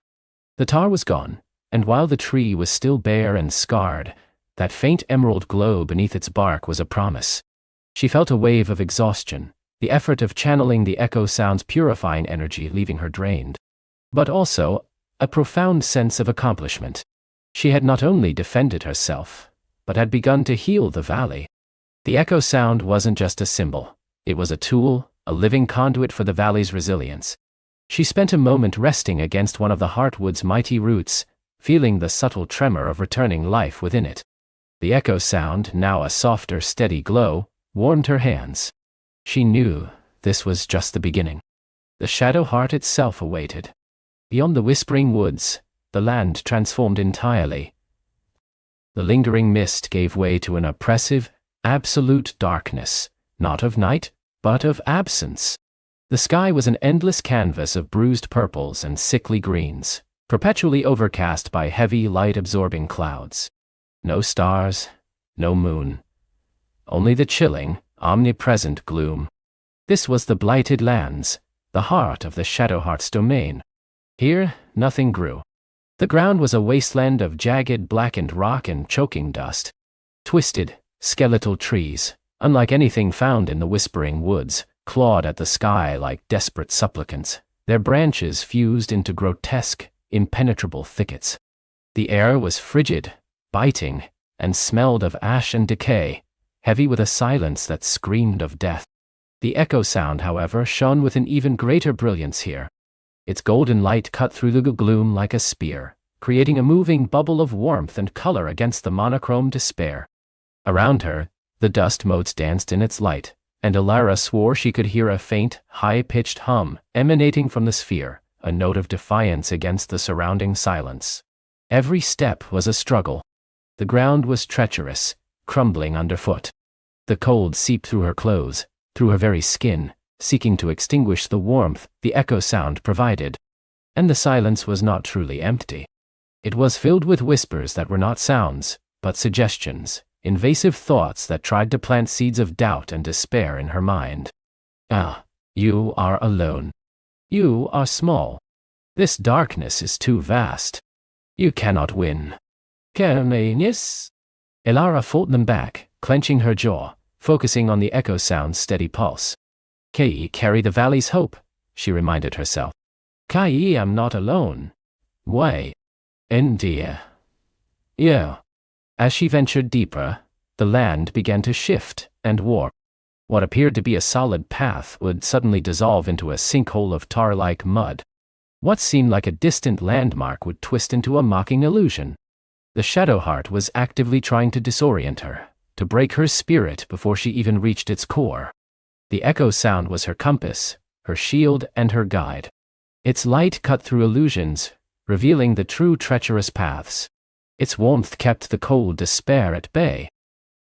The tar was gone, and while the tree was still bare and scarred, that faint emerald glow beneath its bark was a promise. She felt a wave of exhaustion, the effort of channeling the echo sound's purifying energy leaving her drained. But also, a profound sense of accomplishment. She had not only defended herself, but had begun to heal the valley. The echo sound wasn't just a symbol, it was a tool, a living conduit for the valley's resilience. She spent a moment resting against one of the heartwood's mighty roots, feeling the subtle tremor of returning life within it. The echo sound, now a softer, steady glow, warmed her hands. She knew this was just the beginning. The shadow heart itself awaited. Beyond the whispering woods, the land transformed entirely. The lingering mist gave way to an oppressive, absolute darkness, not of night, but of absence. The sky was an endless canvas of bruised purples and sickly greens, perpetually overcast by heavy, light-absorbing clouds. No stars, no moon. Only the chilling, omnipresent gloom. This was the blighted lands, the heart of the Shadowheart's domain. Here, nothing grew. The ground was a wasteland of jagged, blackened rock and choking dust. Twisted, skeletal trees, unlike anything found in the whispering woods, clawed at the sky like desperate supplicants, their branches fused into grotesque, impenetrable thickets. The air was frigid, biting, and smelled of ash and decay, heavy with a silence that screamed of death. The echo sound, however, shone with an even greater brilliance here. Its golden light cut through the gloom like a spear, creating a moving bubble of warmth and color against the monochrome despair. Around her, the dust motes danced in its light, and Ilara swore she could hear a faint, high-pitched hum emanating from the sphere, a note of defiance against the surrounding silence. Every step was a struggle. The ground was treacherous, crumbling underfoot. The cold seeped through her clothes, through her very skin, seeking to extinguish the warmth the echo sound provided. And the silence was not truly empty. It was filled with whispers that were not sounds, but suggestions, invasive thoughts that tried to plant seeds of doubt and despair in her mind. Ah, you are alone. You are small. This darkness is too vast. You cannot win. Yes. Ilara fought them back, clenching her jaw, focusing on the echo sound's steady pulse. Kai carry the valley's hope, she reminded herself. Kai am not alone. Why? India. Yeah. As she ventured deeper, the land began to shift and warp. What appeared to be a solid path would suddenly dissolve into a sinkhole of tar-like mud. What seemed like a distant landmark would twist into a mocking illusion. The Shadowheart was actively trying to disorient her, to break her spirit before she even reached its core. The echo sound was her compass, her shield, and her guide. Its light cut through illusions, revealing the true treacherous paths. Its warmth kept the cold despair at bay.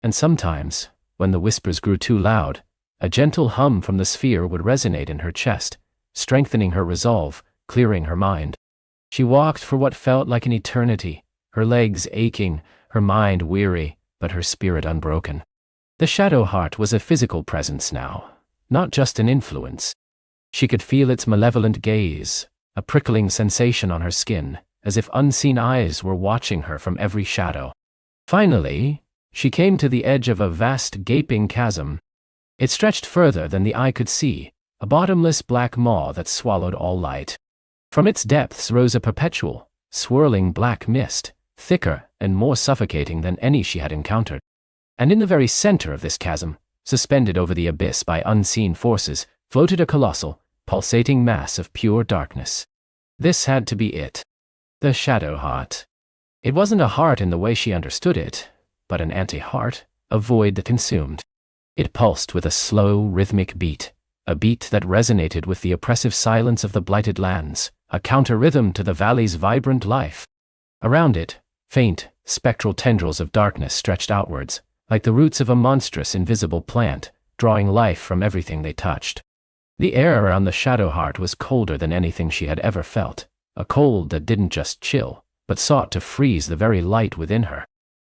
And sometimes, when the whispers grew too loud, a gentle hum from the sphere would resonate in her chest, strengthening her resolve, clearing her mind. She walked for what felt like an eternity, her legs aching, her mind weary, but her spirit unbroken. The shadow heart was a physical presence now, not just an influence. She could feel its malevolent gaze, a prickling sensation on her skin, as if unseen eyes were watching her from every shadow. Finally, she came to the edge of a vast gaping chasm. It stretched further than the eye could see, a bottomless black maw that swallowed all light. From its depths rose a perpetual, swirling black mist, thicker and more suffocating than any she had encountered. And in the very center of this chasm, suspended over the abyss by unseen forces, floated a colossal, pulsating mass of pure darkness. This had to be it. The shadow heart. It wasn't a heart in the way she understood it, but an anti-heart, a void that consumed. It pulsed with a slow, rhythmic beat, a beat that resonated with the oppressive silence of the blighted lands, a counter-rhythm to the valley's vibrant life. Around it, faint, spectral tendrils of darkness stretched outwards, like the roots of a monstrous invisible plant, drawing life from everything they touched. The air around the shadow heart was colder than anything she had ever felt, a cold that didn't just chill, but sought to freeze the very light within her.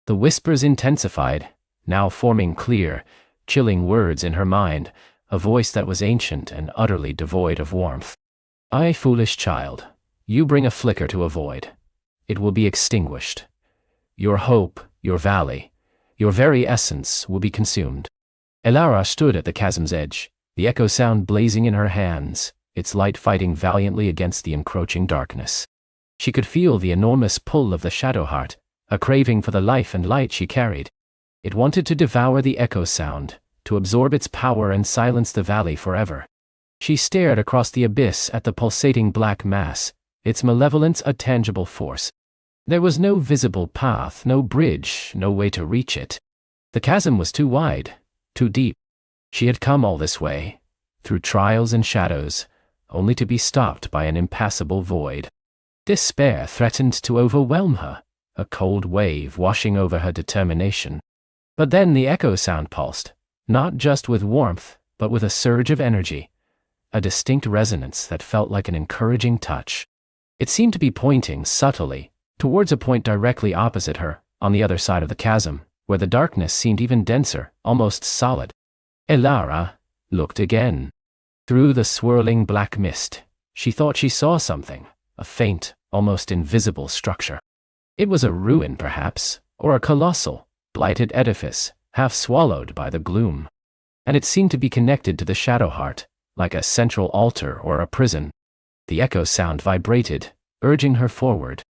The whispers intensified, now forming clear, chilling words in her mind, a voice that was ancient and utterly devoid of warmth. "I, foolish child, you bring a flicker to a void. It will be extinguished. Your hope, your valley, your very essence will be consumed." Elara stood at the chasm's edge, the echo sound blazing in her hands, its light fighting valiantly against the encroaching darkness. She could feel the enormous pull of the shadow heart, a craving for the life and light she carried. It wanted to devour the echo sound, to absorb its power and silence the valley forever. She stared across the abyss at the pulsating black mass, its malevolence a tangible force. There was no visible path, no bridge, no way to reach it. The chasm was too wide, too deep. She had come all this way, through trials and shadows, only to be stopped by an impassable void. Despair threatened to overwhelm her, a cold wave washing over her determination. But then the echo sound pulsed, not just with warmth, but with a surge of energy, a distinct resonance that felt like an encouraging touch. It seemed to be pointing subtly towards a point directly opposite her, on the other side of the chasm, where the darkness seemed even denser, almost solid. Elara looked again. Through the swirling black mist, she thought she saw something, a faint, almost invisible structure. It was a ruin, perhaps, or a colossal, blighted edifice, half swallowed by the gloom. And it seemed to be connected to the shadow heart, like a central altar or a prison. The echo sound vibrated, urging her forward.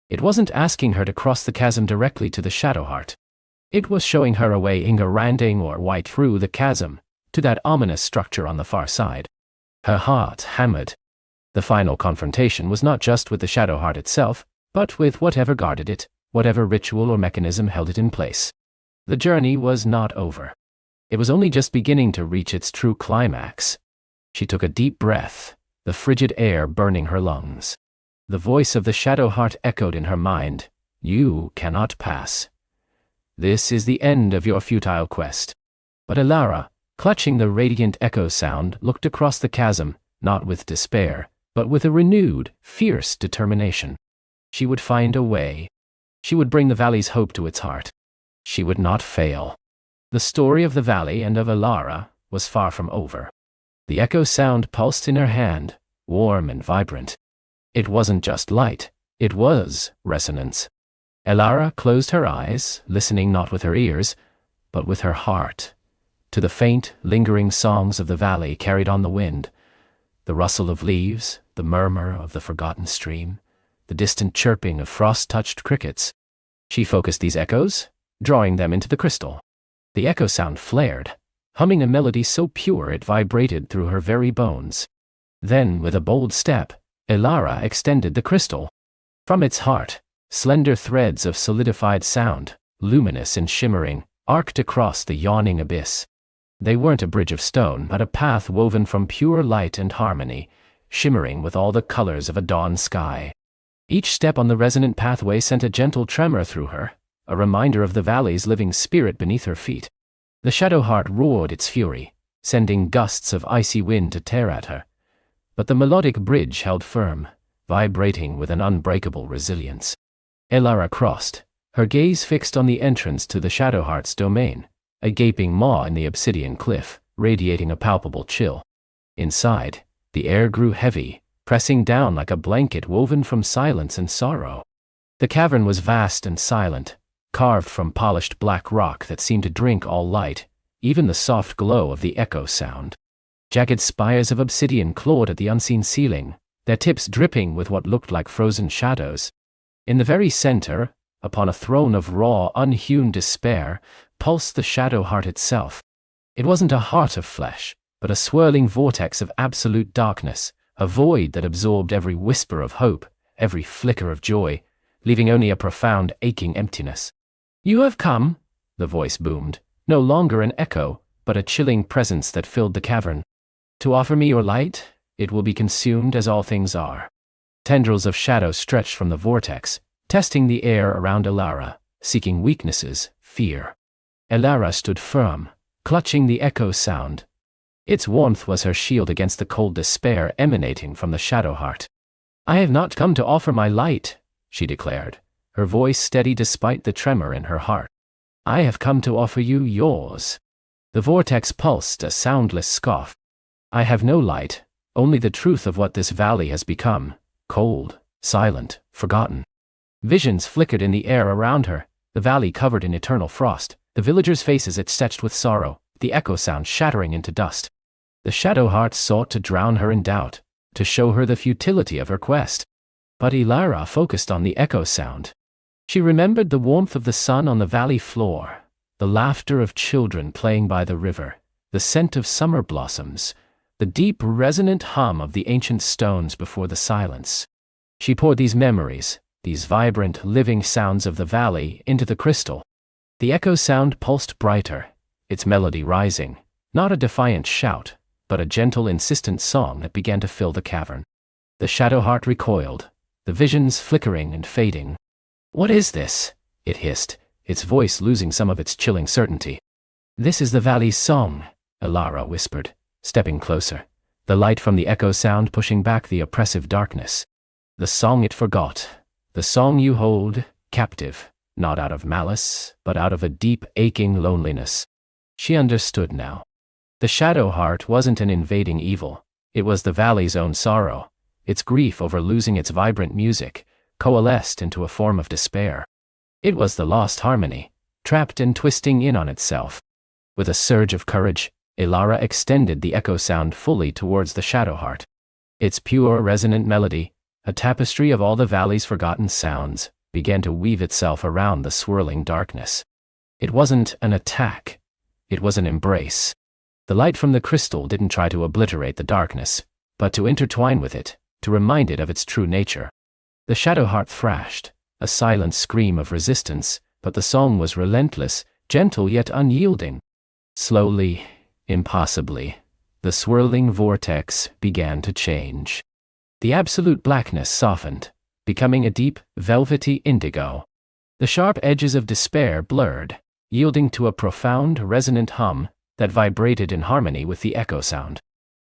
It wasn't asking her to cross the chasm directly to the shadow heart. It was showing her a way ingeranding or right through the chasm, to that ominous structure on the far side. Her heart hammered. The final confrontation was not just with the shadow heart itself, but with whatever guarded it, whatever ritual or mechanism held it in place. The journey was not over. It was only just beginning to reach its true climax. She took a deep breath, the frigid air burning her lungs. The voice of the shadow heart echoed in her mind, "You cannot pass. This is the end of your futile quest." But Elara, clutching the radiant echo sound, looked across the chasm, not with despair, but with a renewed, fierce determination. She would find a way. She would bring the valley's hope to its heart. She would not fail. The story of the valley and of Elara was far from over. The echo sound pulsed in her hand, warm and vibrant. It wasn't just light, it was resonance. Elara closed her eyes, listening not with her ears, but with her heart, to the faint, lingering songs of the valley carried on the wind, the rustle of leaves, the murmur of the forgotten stream, the distant chirping of frost-touched crickets. She focused these echoes, drawing them into the crystal. The echo sound flared, humming a melody so pure it vibrated through her very bones. Then, with a bold step, Elara extended the crystal. From its heart, slender threads of solidified sound, luminous and shimmering, arced across the yawning abyss. They weren't a bridge of stone, but a path woven from pure light and harmony, shimmering with all the colors of a dawn sky. Each step on the resonant pathway sent a gentle tremor through her, a reminder of the valley's living spirit beneath her feet. The shadow heart roared its fury, sending gusts of icy wind to tear at her. But the melodic bridge held firm, vibrating with an unbreakable resilience. Elara crossed, her gaze fixed on the entrance to the shadow heart's domain, a gaping maw in the obsidian cliff, radiating a palpable chill. Inside, the air grew heavy, pressing down like a blanket woven from silence and sorrow. The cavern was vast and silent, carved from polished black rock that seemed to drink all light, even the soft glow of the echo sound. Jagged spires of obsidian clawed at the unseen ceiling, their tips dripping with what looked like frozen shadows. In the very center, upon a throne of raw, unhewn despair, pulsed the shadow heart itself. It wasn't a heart of flesh, but a swirling vortex of absolute darkness, a void that absorbed every whisper of hope, every flicker of joy, leaving only a profound, aching emptiness. "You have come," the voice boomed, no longer an echo, but a chilling presence that filled the cavern. "To offer me your light, it will be consumed as all things are." Tendrils of shadow stretched from the vortex, testing the air around Elara, seeking weaknesses, fear. Elara stood firm, clutching the echo sound. Its warmth was her shield against the cold despair emanating from the shadow heart. "I have not come to offer my light," she declared, her voice steady despite the tremor in her heart. "I have come to offer you yours." The vortex pulsed a soundless scoff. "I have no light, only the truth of what this valley has become, cold, silent, forgotten." Visions flickered in the air around her, the valley covered in eternal frost, the villagers' faces etched with sorrow, the echo sound shattering into dust. The shadow heart sought to drown her in doubt, to show her the futility of her quest. But Elara focused on the echo sound. She remembered the warmth of the sun on the valley floor, the laughter of children playing by the river, the scent of summer blossoms, the deep, resonant hum of the ancient stones before the silence. She poured these memories, these vibrant, living sounds of the valley, into the crystal. The echo sound pulsed brighter, its melody rising, not a defiant shout, but a gentle, insistent song that began to fill the cavern. The shadow heart recoiled, the visions flickering and fading. "What is this?" it hissed, its voice losing some of its chilling certainty. "This is the valley's song," Elara whispered, stepping closer, the light from the echo sound pushing back the oppressive darkness. "The song it forgot, the song you hold captive, not out of malice, but out of a deep, aching loneliness." She understood now. The shadow heart wasn't an invading evil, it was the valley's own sorrow. Its grief over losing its vibrant music coalesced into a form of despair. It was the lost harmony, trapped and twisting in on itself. With a surge of courage, Elara extended the echo sound fully towards the shadow heart. Its pure, resonant melody, a tapestry of all the valley's forgotten sounds, began to weave itself around the swirling darkness. It wasn't an attack, it was an embrace. The light from the crystal didn't try to obliterate the darkness, but to intertwine with it, to remind it of its true nature. The shadow heart thrashed, a silent scream of resistance, but the song was relentless, gentle yet unyielding. Slowly, impossibly, the swirling vortex began to change. The absolute blackness softened, becoming a deep, velvety indigo. The sharp edges of despair blurred, yielding to a profound, resonant hum that vibrated in harmony with the echo sound.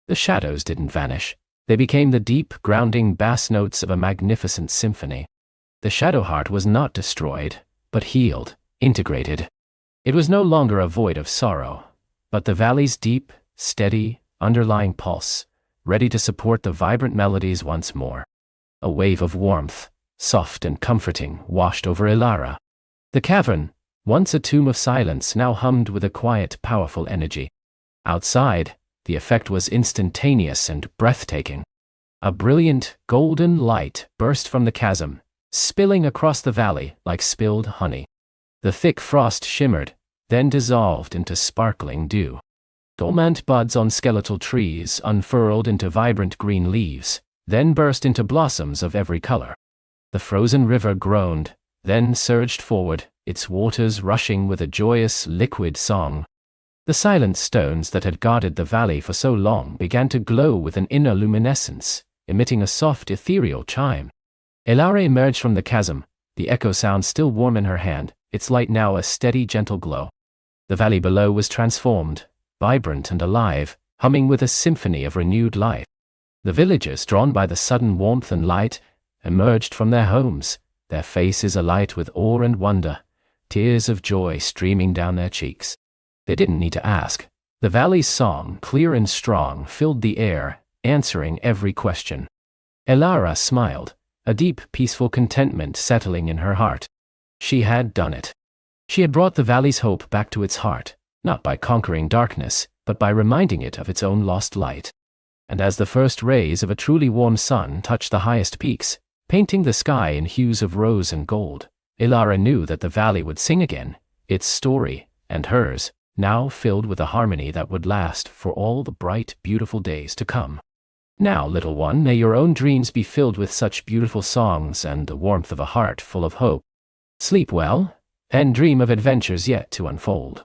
The shadows didn't vanish. They became the deep, grounding bass notes of a magnificent symphony. The shadow heart was not destroyed, but healed, integrated. It was no longer a void of sorrow, but the valley's deep, steady, underlying pulse, ready to support the vibrant melodies once more. A wave of warmth, soft and comforting, washed over Elara. The cavern, once a tomb of silence, now hummed with a quiet, powerful energy. Outside, the effect was instantaneous and breathtaking. A brilliant, golden light burst from the chasm, spilling across the valley like spilled honey. The thick frost shimmered, then dissolved into sparkling dew. Dormant buds on skeletal trees unfurled into vibrant green leaves, then burst into blossoms of every color. The frozen river groaned, then surged forward, its waters rushing with a joyous, liquid song. The silent stones that had guarded the valley for so long began to glow with an inner luminescence, emitting a soft, ethereal chime. Elara emerged from the chasm, the echo sound still warm in her hand, its light now a steady, gentle glow. The valley below was transformed, vibrant and alive, humming with a symphony of renewed life. The villagers, drawn by the sudden warmth and light, emerged from their homes, their faces alight with awe and wonder, tears of joy streaming down their cheeks. They didn't need to ask. The valley's song, clear and strong, filled the air, answering every question. Elara smiled, a deep, peaceful contentment settling in her heart. She had done it. She had brought the valley's hope back to its heart, not by conquering darkness, but by reminding it of its own lost light. And as the first rays of a truly warm sun touched the highest peaks, painting the sky in hues of rose and gold, Elara knew that the valley would sing again, its story, and hers, now filled with a harmony that would last for all the bright, beautiful days to come. Now, little one, may your own dreams be filled with such beautiful songs and the warmth of a heart full of hope. Sleep well, and dream of adventures yet to unfold.